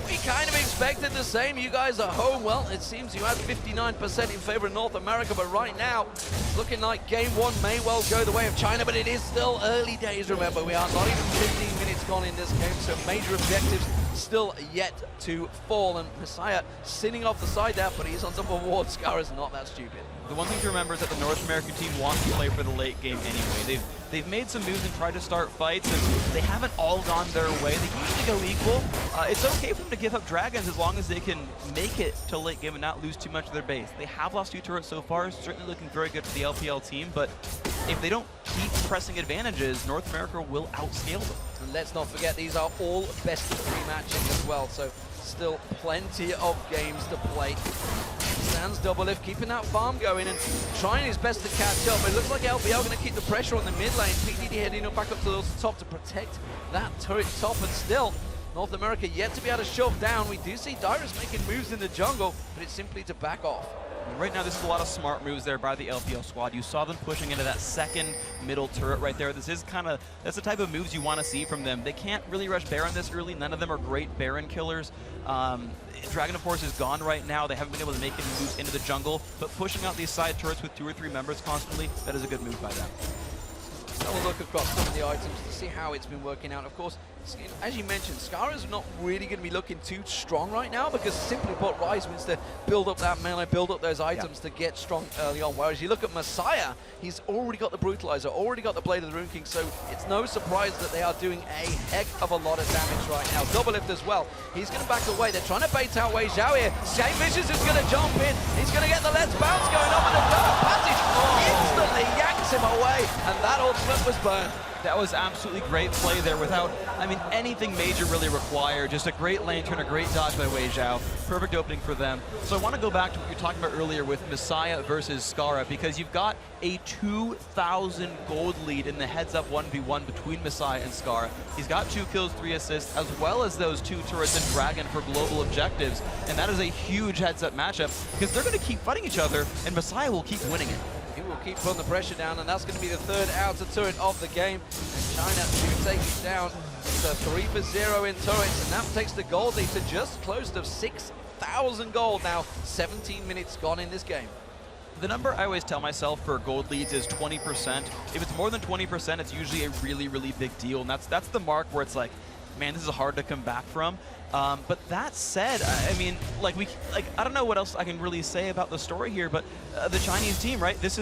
We kind of expected the same. You guys are home. Well, it seems you had 59% in favor of North America, but right now, it's looking like game one may well go the way of China, but it is still early days, remember. We are not even 15 minutes gone in this game, so major objectives still yet to fall. And Misaya sitting off the side there, but he's on top of a ward. Scarra is not that stupid. The one thing to remember is that the North American team wants to play for the late game anyway. They've made some moves and tried to start fights, and they haven't all gone their way. They usually go equal. It's okay for them to give up dragons as long as they can make it to late game and not lose too much of their base. They have lost 2 turrets so far, certainly looking very good for the LPL team, but if they don't keep pressing advantages, North America will outscale them. And let's not forget, these are all best of 3 matches as well, so still plenty of games to play. Stands Doublelift, keeping that farm going and trying his best to catch up. It looks like LPL going to keep the pressure on the mid lane. PDD heading up back up to the top to protect that turret top, and still North America yet to be able to shove down. We do see Dyrus making moves in the jungle, but it's simply to back off. Right now, this is a lot of smart moves there by the LPL squad. You saw them pushing into that second middle turret right there. This is that's the type of moves you want to see from them. They can't really rush Baron this early. None of them are great Baron killers. Dragon, of course, is gone right now. They haven't been able to make any moves into the jungle, but pushing out these side turrets with 2 or 3 members constantly, that is a good move by them. have a look across some of the items to see how it's been working out. Of course, as you mentioned, Scarra's not really going to be looking too strong right now because simply put, Rise wants to build up that melee, build up those items to get strong early on. Whereas you look at Misaya, he's already got the Brutalizer, already got the Blade of the Rune King, so it's no surprise that they are doing a heck of a lot of damage right now. Doublelift as well. He's going to back away. They're trying to bait out WeiXiao here. Saintvicious is going to jump in. He's going to get the Let's Bounce going on with the Dark Passage. Instantly yanks him away, and that ultimate was burned. That was absolutely great play there without, I mean, anything major really required. Just a great lantern, a great dodge by Weixiao. Perfect opening for them. So I want to go back to what you were talking about earlier with Misaya versus Scarra, because you've got a 2,000 gold lead in the heads-up 1v1 between Misaya and Scarra. He's got 2 kills, 3 assists, as well as those 2 turrets and Dragon for global objectives. And that is a huge heads-up matchup, because they're going to keep fighting each other, and Misaya will keep winning it. He will keep putting the pressure down, and that's going to be the 3rd outer turret of the game. And China to take it down. It's a 3 for 0 in turrets, and that takes the gold lead to just close to 6,000 gold now. 17 minutes gone in this game. The number I always tell myself for gold leads is 20%. If it's more than 20%, it's usually a really, really big deal, and that's the mark where it's like, man, this is hard to come back from. But that said, I mean, I don't know what else I can really say about the story here, but the Chinese team, right? This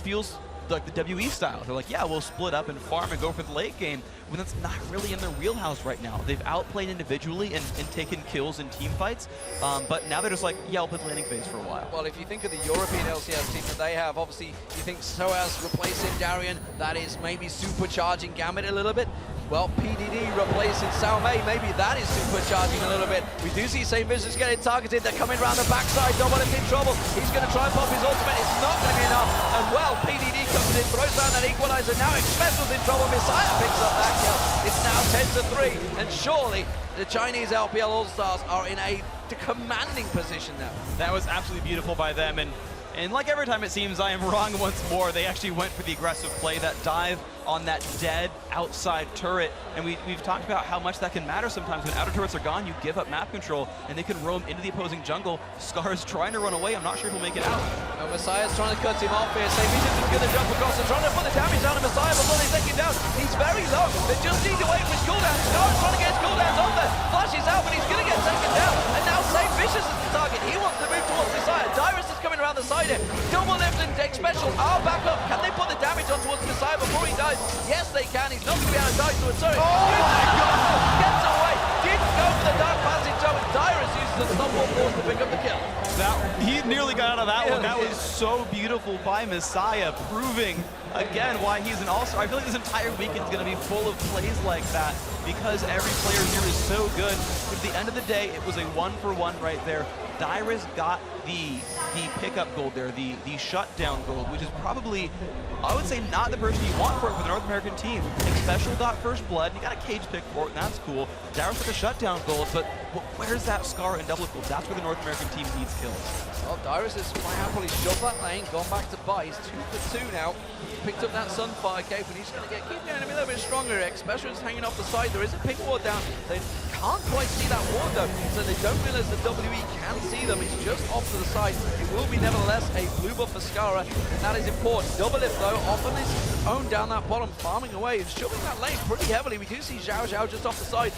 feels like the WE style. They're like, yeah, we'll split up and farm and go for the late game, when that's not really in their wheelhouse right now. They've outplayed individually and taken kills in team fights, but now they're just like, yeah, I'll play the landing phase for a while. Well, if you think of the European LCS team that they have, obviously you think SOAS replacing Darien, that is maybe supercharging Gambit a little bit. Well, PDD replacing Sao Mei, maybe that is supercharging a little bit. We do see Saintvicious getting targeted. They're coming around the backside. Doublelift in trouble. He's going to try and pop his ultimate. It's not going to be enough. And well, PDD comes in, throws down that equalizer. Now Xpecial's in trouble. Misaya picks up that kill. It's now 10 to 3. And surely the Chinese LPL All-Stars are in a commanding position now. That was absolutely beautiful by them. And like every time it seems, I am wrong once more. They actually went for the aggressive play, that dive on that dead outside turret. And we've talked about how much that can matter sometimes. When outer turrets are gone, you give up map control, and they can roam into the opposing jungle. Scarra's trying to run away. I'm not sure he'll make it out. Well, Misaya's trying to cut him off here. Saintvicious is going to jump across and trying to put the damage down on Misaya before they take him down. He's very low. They just need to wait for his cooldown. Scarra's trying to get his cooldowns on there. Flashes out, but he's going to get taken down. And now Saintvicious is the target. He wants to move towards Misaya. Dyrus is coming around the side here. Doublelift and Xpecial are back up. Can they put the damage on towards Misaya before he dies? Yes, they can. He's not going to be able to die to a turret. Oh my God! Gets away. Didn't go for the dark passage. So Dyrus uses the stumble force to pick up the kill. He nearly got out of that one. That was so beautiful by Misaya, proving again why he's an all-star. I feel like this entire weekend is going to be full of plays like that because every player here is so good. But at the end of the day, it was a 1-for-1 right there. Dyrus got the pickup gold there, the shutdown gold, which is probably, I would say, not the person you want for it for the North American team. Xpecial got first blood, and he got a cage pick for it, and that's cool. Dyrus got the shutdown gold, but where's that Scarra and Doublelift gold? That's where the North American team needs kills. Well, Dyrus has quite happily shoved that lane, gone back to buy. He's 2 for 2 now. Picked up that Sunfire cape, and he's going to keep getting a little bit stronger. Xpecial is hanging off the side. There is a pink ward down. They can't quite see that ward though, so they don't realize the WE can see them. It's just off to the side. It will be nevertheless a blue buff for Scarra, and that is important. Doublelift though, off on his own down that bottom, farming away and shoving that lane pretty heavily. We do see XiaoXiao just off the side,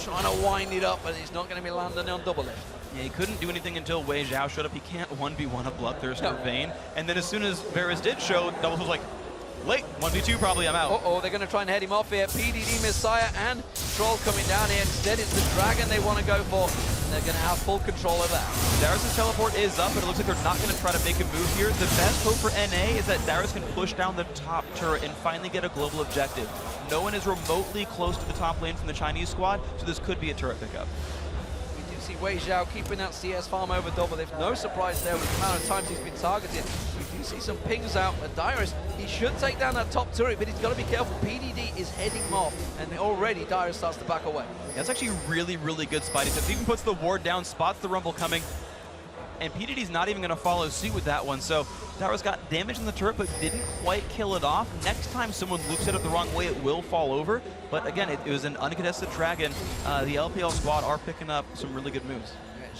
trying to wind it up, but he's not going to be landing on Doublelift. Yeah, he couldn't do anything until Weixiao showed up. He can't 1v1 a Bloodthirster Vayne. And then as soon as Varus did show, Doublelift was like, late, 1v2 probably, I'm out. Uh-oh, they're going to try and head him off here. PDD, Misaya, and Troll coming down here. Instead, it's the Dragon they want to go for. And they're going to have full control of that. Dyrus' teleport is up, but it looks like they're not going to try to make a move here. The best hope for NA is that Dyrus can push down the top turret and finally get a global objective. No one is remotely close to the top lane from the Chinese squad, so this could be a turret pickup. See WeiXiao keeping that CS farm over Doublelift. No surprise there with the amount of times he's been targeted. We do see some pings out. But Dyrus, he should take down that top turret, but he's got to be careful. PDD is heading him off, and already Dyrus starts to back away. That's actually really, really good Spidey stuff. He even puts the ward down, spots the rumble coming, and PDD's not even going to follow suit with that one. So Dyrus got damage in the turret, but didn't quite kill it off. Next time someone looks at it the wrong way, it will fall over. But again, it was an uncontested Dragon. The LPL squad are picking up some really good moves.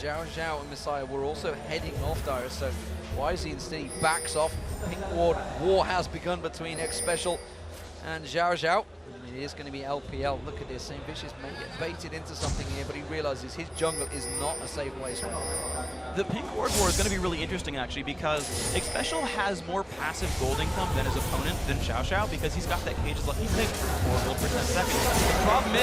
Yeah, XiaoXiao and Misaya were also heading off Dyrus, so why is he instead? He backs off. Pink ward war has begun between Xpecial And XiaoXiao, it is going to be LPL. Look at this, Saintvicious may get baited into something here, but he realizes his jungle is not a safe place for him. The pink ward war is going to be really interesting, actually, because Xpecial has more passive gold income than his opponent, than XiaoXiao, because he's got that Cage's Lucky Pick for 4 gold per 10 seconds. The problem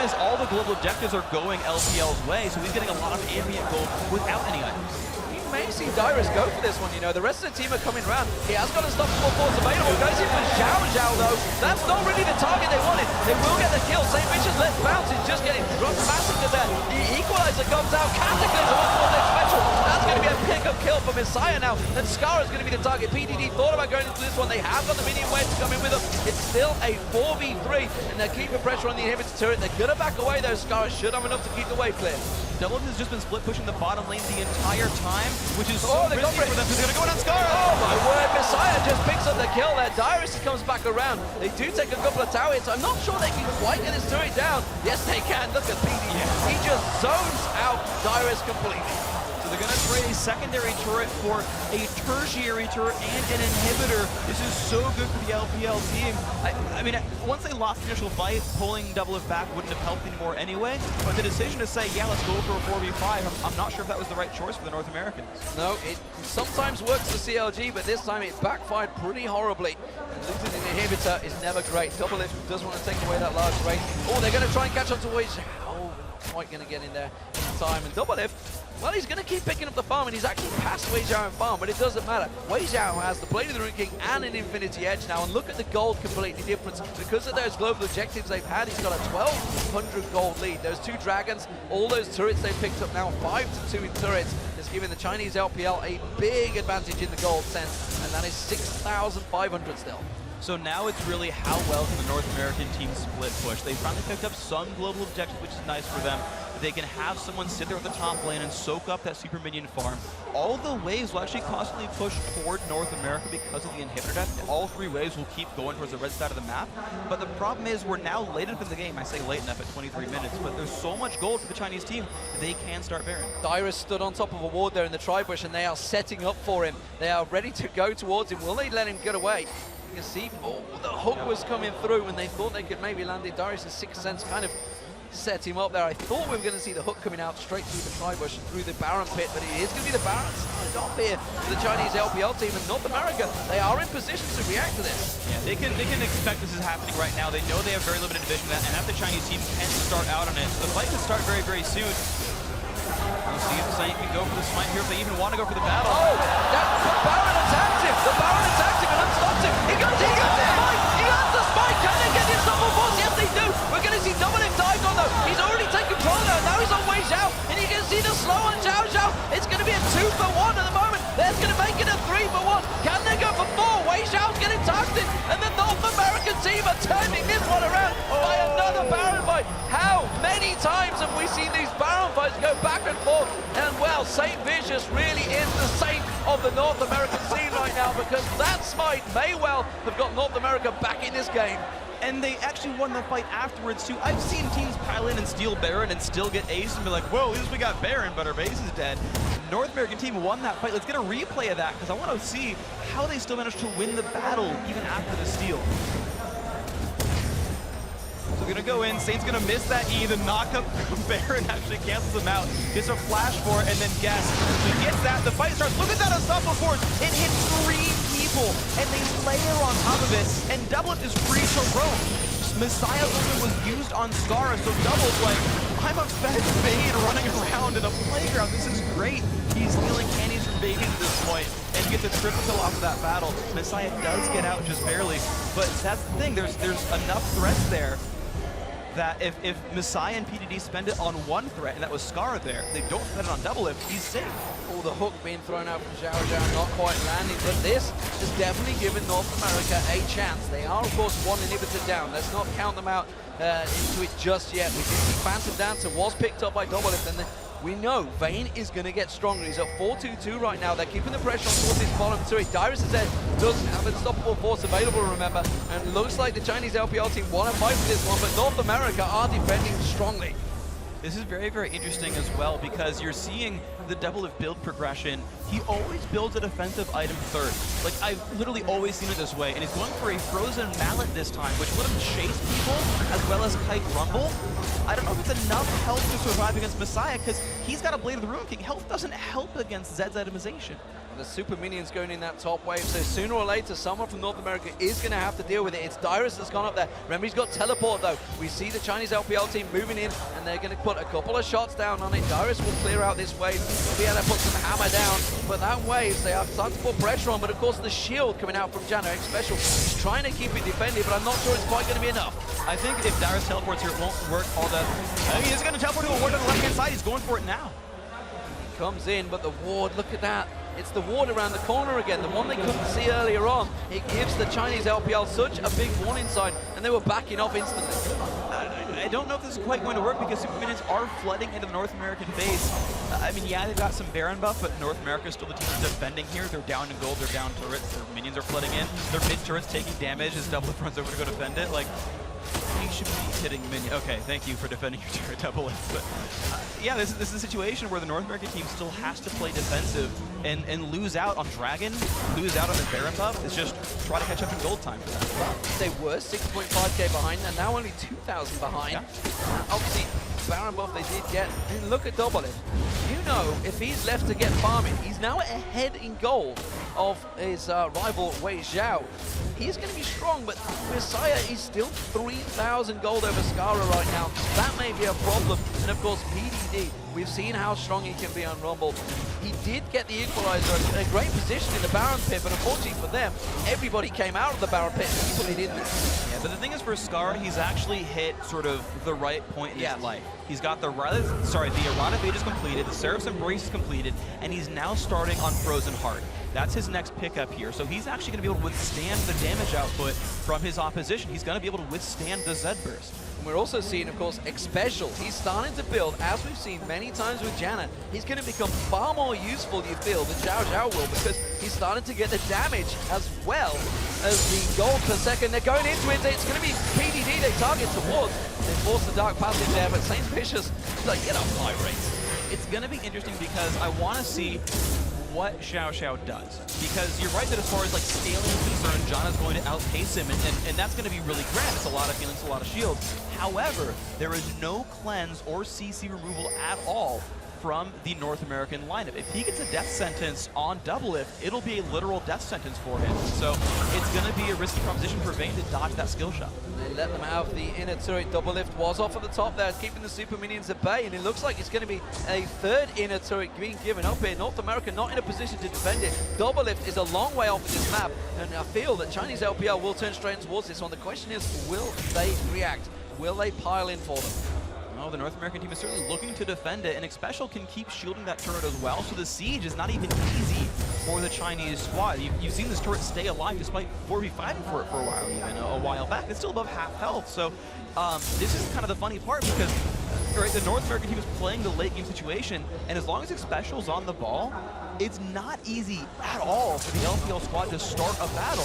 is, all the global objectives are going LPL's way, so he's getting a lot of ambient gold without any items. You may see Dyrus go for this one, you know. The rest of the team are coming around. He has got unstoppable force available. Goes in for XiaoXiao, though. That's not really the target they wanted. They will get the kill. Saintvicious lets bounce. He's just getting dropped massacred there. The equalizer comes out. Cataclysm on towards Xpecial. That's going to be a pick-up kill for Misaya now. And Scarra is going to be the target. PDD thought about going into this one. They have got the minion wedge coming with them. It's still a 4v3, and they're keeping pressure on the inhibitor turret. They're going to back away, though. Scarra should have enough to keep the wave clear. Doublelift has just been split pushing the bottom lane the entire time, which is so they risky for them. He's going to go in on Scarra. Oh my word, Misaya just picks up the kill there. Dyrus comes back around. They do take a couple of tower hits. I'm not sure they can quite get this turret down. Yes, they can. Look at PD. He just zones out Dyrus completely. So they're going to trade a secondary turret for a tertiary turret and an inhibitor. This is so good for the LPL team. I mean, once they lost the initial fight, pulling Doublelift back wouldn't have helped anymore anyway. But the decision to say, yeah, let's go for a 4v5, I'm not sure if that was the right choice for the North Americans. No, it sometimes works for CLG, but this time it backfired pretty horribly. And losing an inhibitor is never great. Doublelift does want to take away that large range. Oh, they're going to try and catch up to WeiXiao. Oh, not quite going to get in there in time. And Doublelift, well, he's going to keep picking up the farm, and he's actually past WeiXiao in farm, but it doesn't matter. WeiXiao has the Blade of the Rune King and an Infinity Edge now, and look at the gold completely different. Because of those global objectives they've had, he's got a 1,200 gold lead. Those 2 dragons, all those turrets they've picked up now, 5-2 in turrets, is giving the Chinese LPL a big advantage in the gold sense, and that is 6,500 still. So now it's really how well can the North American team split push. They finally picked up some global objectives, which is nice for them. They can have someone sit there at the top lane and soak up that super minion farm. All the waves will actually constantly push toward North America because of the inhibitor death. All 3 waves will keep going towards the red side of the map. But the problem is we're now late enough in the game. I say late enough at 23 minutes, but there's so much gold for the Chinese team, they can start Baron. Dyrus stood on top of a ward there in the tri-bush, and they are setting up for him. They are ready to go towards him. Will they let him get away? You can see, oh, the hook was coming through, and they thought they could maybe land it. Dyrus' sixth sense kind of set him up there. I thought we were going to see the hook coming out straight through the tri-bush and through the Baron pit, but it is going to be the Baron started off here for the Chinese LPL team. In North America, they are in position to react to this. Yeah, they can expect this is happening right now. They know they have very limited vision, and that the Chinese team can start out on it. So the fight can start very, very soon. We'll see if Saint can go for the smite here, if they even want to go for the battle. Oh, the Baron attacked him! The Baron attacked him and unstopped him! He got the smite! He has the smite! Can they get the unstoppable force? Yes, they do! We're going to see Doublelift dive on though. He's already taken control now. Now he's on WeiXiao, and you can see the slow on XiaoXiao. It's going to be a 2-for-1 at the moment. They're going to make it a 3-for-1. Can they go for 4? WeiXiao's getting targeted, and the North American team are turning this one around by another Baron fight. How many times have we seen these Baron fights go back and forth? And well, Saintvicious really is the saint of the North American scene right now, because that smite may well have got North America back in this game. And they actually won the fight afterwards too. I've seen teams pile in and steal Baron and still get ace and be like, whoa, at least we got Baron, but our base is dead. North American team won that fight. Let's get a replay of that, because I want to see how they still managed to win the battle even after the steal. So they're gonna go in, Saint's gonna miss that E, the knockup from Baron actually cancels him out. Gets a flash for it, and then guess. He gets that, the fight starts. Look at that unstoppable force. It hits 3 people, and they layer on top of it, and Doublelift is free to roam. Misaya's ultimate was used on Scarra, so Double's like, I'm a fed Bane running around in a playground. This is great. He's stealing candies from Bane at this point, and gets a triple kill off of that battle. Misaya does get out just barely, but that's the thing. There's enough threats there that if Misaya and PDD spend it on one threat, and that was Scarra there, they don't spend it on Doublelift, he's safe. Oh, the hook being thrown out from XiaoXiao, not quite landing, but this has definitely given North America a chance. They are, of course, 1 inhibitor down. Let's not count them out into it just yet. We did see Phantom Dancer was picked up by Doublelift, and we know Vayne is going to get stronger. He's at 4-2-2 right now. They're keeping the pressure on towards his bottom turret. Dyrus' head doesn't have unstoppable force available, remember, and looks like the Chinese LPL team want to fight for this one, but North America are defending strongly. This is very, very interesting as well because you're seeing the Doublelift build progression. He always builds a defensive item third. Like, I've literally always seen it this way, and he's going for a frozen mallet this time, which let him chase people as well as kite rumble. I don't know if it's enough health to survive against Misaya because he's got a Blade of the Ruin King. Health doesn't help against Zed's itemization. The super minions going in that top wave, so sooner or later someone from North America is going to have to deal with it. It's Dyrus that's gone up there. Remember, he's got teleport though. We see the Chinese LPL team moving in, and they're going to put a couple of shots down on it. Dyrus will clear out this wave. He'll be able to put some hammer down, but that wave, they are starting to put pressure on, but of course the shield coming out from Jano, Xpecial, is trying to keep it defended, but I'm not sure it's quite going to be enough. I think if Dyrus teleports here, it won't work all that. I mean, he's going to teleport to a ward on the left-hand side. He's going for it now. He comes in, but the ward, look at that. It's the ward around the corner again, the one they couldn't see earlier on. It gives the Chinese LPL such a big warning sign, and they were backing off instantly. I don't know if this is quite going to work because super minions are flooding into the North American base. I mean, yeah, they've got some Baron buff, but North America is still the team that's defending here. They're down in gold, they're down turrets, their minions are flooding in. Their mid turrets taking damage as Doublelift runs over to go defend it. Like, you should be hitting minion. Okay, thank you for defending your turret, Doublelift. But yeah, this is a situation where the North American team still has to play defensive and lose out on Dragon, lose out on the Baron buff. It's just try to catch up in gold time for that. They were 6.5k behind, and now only 2,000 behind. Yeah. Obviously, Baron buff they did get. And look at Doublelift. You know, if he's left to get farming, he's now ahead in gold of his rival WeiXiao. He's going to be strong, but Misaya is still 3,000 gold over Scarra right now. That may be a problem. And of course, PDD, we've seen how strong he can be on Rumble. He did get the equalizer in a great position in the Baron pit, but unfortunately for them, everybody came out of the Baron pit and he put it in there. Yeah, but the thing is for Scarra, he's actually hit sort of the right point in his life. He's got the Errata Fate is completed, the Seraph's Embrace is completed, and he's now starting on Frozen Heart. That's his next pickup here. So he's actually going to be able to withstand the damage output from his opposition. He's going to be able to withstand the Zed burst. And we're also seeing, of course, Xpecial. He's starting to build, as we've seen many times with Janna. He's going to become far more useful, you feel, than XiaoXiao will, because he's starting to get the damage as well as the gold per second. They're going into it. It's going to be PDD they target towards. They force the Dark Passage there, but Saintvicious is like, get up high rates. It's going to be interesting because I want to see what XiaoXiao does. Because you're right that as far as like scaling is concerned, John is going to outpace him, and that's going to be really grand. It's a lot of healings, a lot of shields. However, there is no cleanse or CC removal at all from the North American lineup. If he gets a death sentence on Doublelift, it'll be a literal death sentence for him. So it's going to be a risky proposition for Vayne to dodge that skill shot. They let them have the inner turret. Doublelift was off at the top there, keeping the super minions at bay, and it looks like it's going to be a third inner turret being given up here. North America not in a position to defend it. Doublelift is a long way off of this map, and I feel that Chinese LPL will turn straight towards this one. The question is, will they react? Will they pile in for them? Well, the North American team is certainly looking to defend it, and Xpecial can keep shielding that turret as well, so the siege is not even easy for the Chinese squad. You've seen this turret stay alive despite 4v fighting for it for a while, even a while back. It's still above half health, so this is kind of the funny part because the North American team is playing the late game situation, and as long as Xpecial's on the ball, it's not easy at all for the LPL squad to start a battle.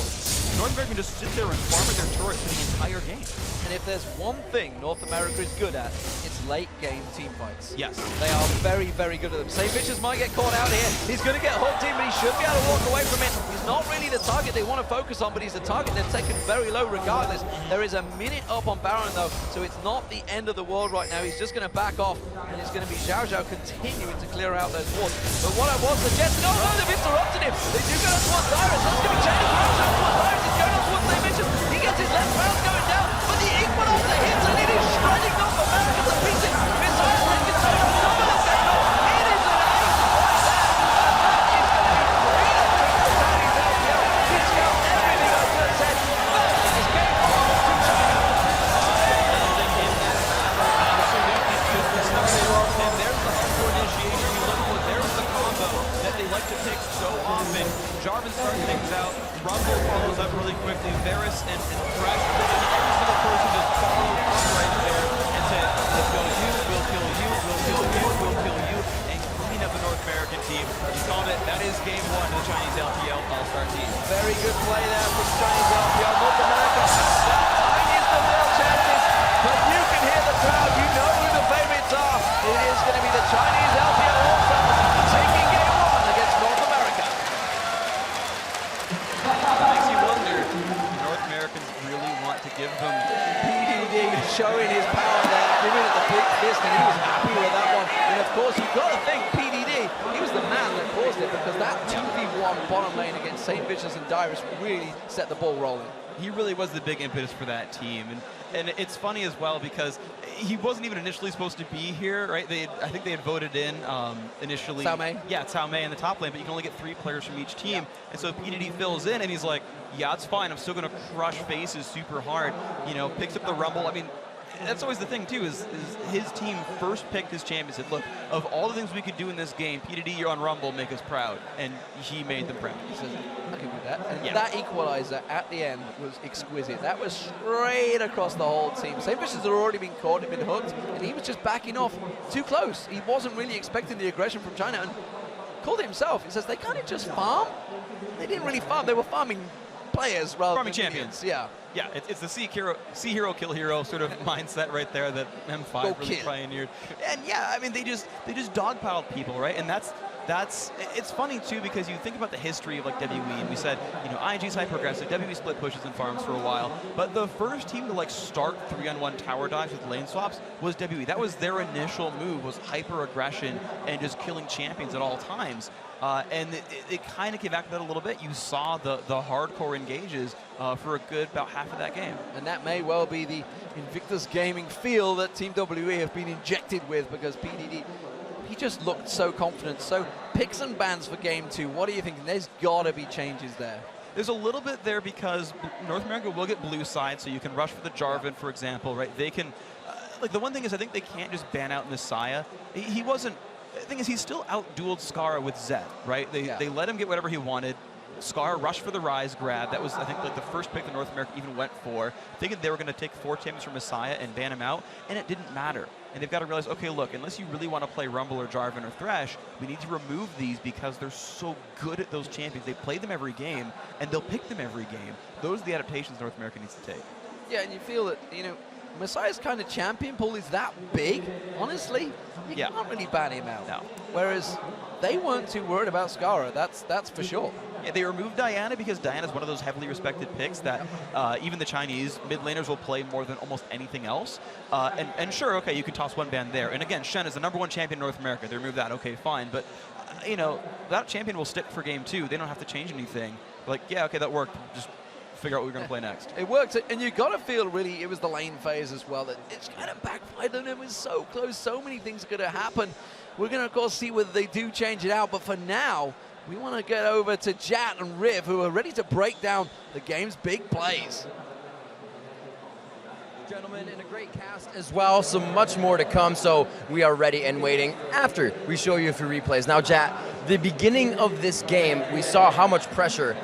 North America can just sit there and farm at their turret for the entire game. And if there's one thing North America is good at, it's late game team fights. Yes. They are very, very good at them. Saintvicious might get caught out here. He's going to get hooked in, but he should be able to walk away from it. He's not really the target they want to focus on, but he's the target they're taking very low regardless. There is a minute up on Baron though, so it's not the end of the world right now. He's just going to back off, and it's going to be XiaoXiao continuing to clear out those wards. But what I was suggesting, oh no, they've interrupted him. They do go towards Dyrus. That's going to be changed. XiaoXiao towards Dyrus. He's going towards Saintvicious. He gets his left round going down, but the equalizer hits, and it is shredding North America to pieces. Misaya taking control of Doublelift going on. It is an ace. He's got everything I just said. This game belongs to China. And there's the hardcore initiation you look for. There's the combo that they like to pick so often. Jarvan starts things out. Rumble follows up really quickly. Varus and Fresh. Every single person just follow up right there and say, let's go you, we'll kill you, we'll kill you, we'll kill you, and clean up the North American team. You called it. That is game one of the Chinese LPL All-Star team. Very good play there from Chinese LPL. North America, that tiniest of real chances, but you can hear the crowd. You know who the favorites are. It is going to be the Chinese LPL All-Stars taking game 1 against North America. Makes you wonder, the North Americans really want to give them... PDD showing his power there, giving it the big fist, and he was happy with that one. And of course, you've got to think PDD, he was the man that caused it, because that 2v1 bottom lane against Saintvicious and Dyrus really set the ball rolling. He really was the big impetus for that team, and it's funny as well because he wasn't even initially supposed to be here, right? I think they had voted in initially. Cao Mei? Yeah, Cao Mei in the top lane, but you can only get 3 players from each team, and so PDD fills in, and he's like, yeah, it's fine. I'm still going to crush faces super hard. You know, picks up the Rumble. I mean, that's always the thing too, is his team first picked his champion, said, look, of all the things we could do in this game, PDD, you're on Rumble, make us proud. And he made them proud. He says, I can do that. And Yeah. that equalizer at the end was exquisite. That was straight across the whole team. Saintvicious had already been caught, had been hooked, and he was just backing off too close. He wasn't really expecting the aggression from China, and called it himself. He says, they kind of just farm. They didn't really farm. They were farming players rather Farming than champions. minions. Yeah. Yeah, it's the see hero, kill hero sort of mindset right there that M5 Go really kill. pioneered. And yeah, I mean they just dogpiled people, right? And that's it's funny too because you think about the history of like WE, and we said, you know, IG's hyper aggressive, WE split pushes and farms for a while, but the first team to like start 3-on-1 tower dives with lane swaps was WE. That was their initial move, was hyper aggression and just killing champions at all times. And it kind of came back to that a little bit. You saw the hardcore engages for a good about half of that game. And that may well be the Invictus Gaming feel that Team WE have been injected with, because PDD, he just looked so confident. So picks and bans for game 2. What are you thinking? There's got to be changes there. There's a little bit there because North America will get blue side, so you can rush for the Jarvan, for example, right? They can, like the one thing is I think they can't just ban out Misaya. He wasn't, the thing is he's still out-dueled Scarra with Zed, right? They let him get whatever he wanted. Scarra rushed for the Rise grab. That was, I think, like the first pick that North America even went for, thinking they were going to take 4 champions from Misaya and ban him out, and it didn't matter. And they've got to realize, okay, look, unless you really want to play Rumble or Jarvan or Thresh, we need to remove these because they're so good at those champions. They play them every game, and they'll pick them every game. Those are the adaptations North America needs to take. Yeah, and you feel that, you know, Misaya's kind of champion pool is that big, honestly, you can't really ban him out. No. Whereas they weren't too worried about Scarra, that's for sure. Yeah, they removed Diana because Diana's one of those heavily respected picks that even the Chinese mid laners will play more than almost anything else. And sure, okay, you can toss one ban there. And again, Shen is the #1 champion in North America. They removed that, okay, fine. But, you know, that champion will stick for game 2. They don't have to change anything. Like, yeah, okay, that worked. Just figure out what we're going to play next. It worked, and you got to feel really, it was the lane phase as well, that it's kind of backfired on him. It was so close, so many things could have happened. We're going to, of course, see whether they do change it out, but for now, we want to get over to Jat and Riv, who are ready to break down the game's big plays. Gentlemen, and a great cast as well, so much more to come, so we are ready and waiting after we show you a few replays. Now, Jat, the beginning of this game, we saw how much pressure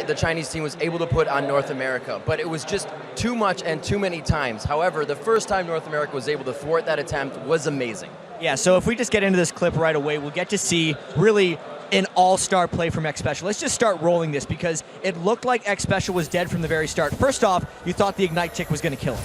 the Chinese team was able to put on North America, but it was just too much and too many times. However, the first time North America was able to thwart that attempt was amazing. Yeah, so if we just get into this clip right away, we'll get to see really an all-star play from Xpecial. Let's just start rolling this because it looked like Xpecial was dead from the very start. First off, you thought the Ignite tick was going to kill him.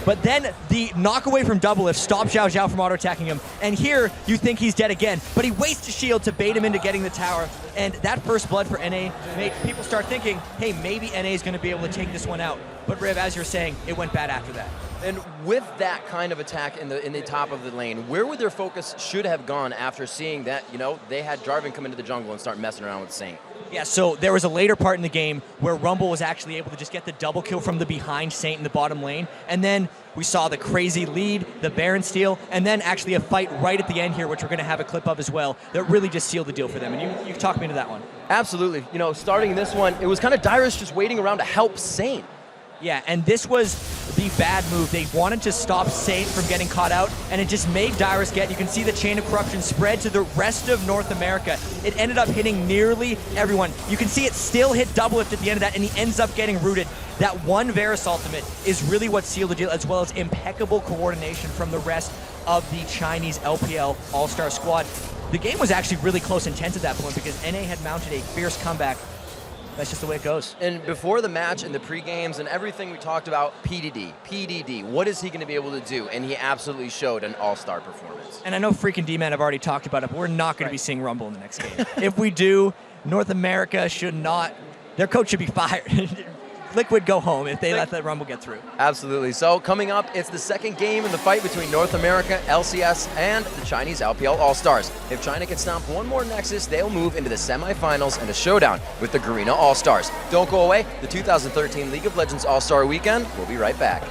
But then the knock away from Doublelift stopped XiaoXiao from auto-attacking him. And here, you think he's dead again. But he wastes a shield to bait him into getting the tower. And that first blood for NA made people start thinking, hey, maybe NA is going to be able to take this one out. But Riv, as you're saying, it went bad after that. And with that kind of attack in the top of the lane, where would their focus should have gone after seeing that, you know, they had Jarvan come into the jungle and start messing around with Saint? Yeah, so there was a later part in the game where Rumble was actually able to just get the double kill from the behind Saint in the bottom lane, and then we saw the crazy lead, the Baron steal, and then actually a fight right at the end here, which we're going to have a clip of as well, that really just sealed the deal for them, and you talked me into that one. Absolutely. You know, starting this one, it was kind of Dyrus just waiting around to help Saint. Yeah, and this was the bad move. They wanted to stop Saint from getting caught out, and it just made Dyrus get, you can see the chain of corruption spread to the rest of North America. It ended up hitting nearly everyone. You can see it still hit Doublelift at the end of that, and he ends up getting rooted. That one Varus ultimate is really what sealed the deal, as well as impeccable coordination from the rest of the Chinese LPL All-Star squad. The game was actually really close and tense at that point because NA had mounted a fierce comeback. that's just the way it goes. And before the match and the pre-games and everything we talked about, PDD, what is he going to be able to do? And he absolutely showed an all-star performance. And I know Freak and D-Man have already talked about it, but we're not going to be seeing Rumble in the next game. If we do, North America should not, their coach should be fired. Liquid go home if they let that Rumble get through. Absolutely. So coming up, it's the second game in the fight between North America, LCS, and the Chinese LPL All-Stars. If China can stomp one more Nexus, they'll move into the semifinals and a showdown with the Garena All-Stars. Don't go away. The 2013 League of Legends All-Star Weekend. We'll be right back.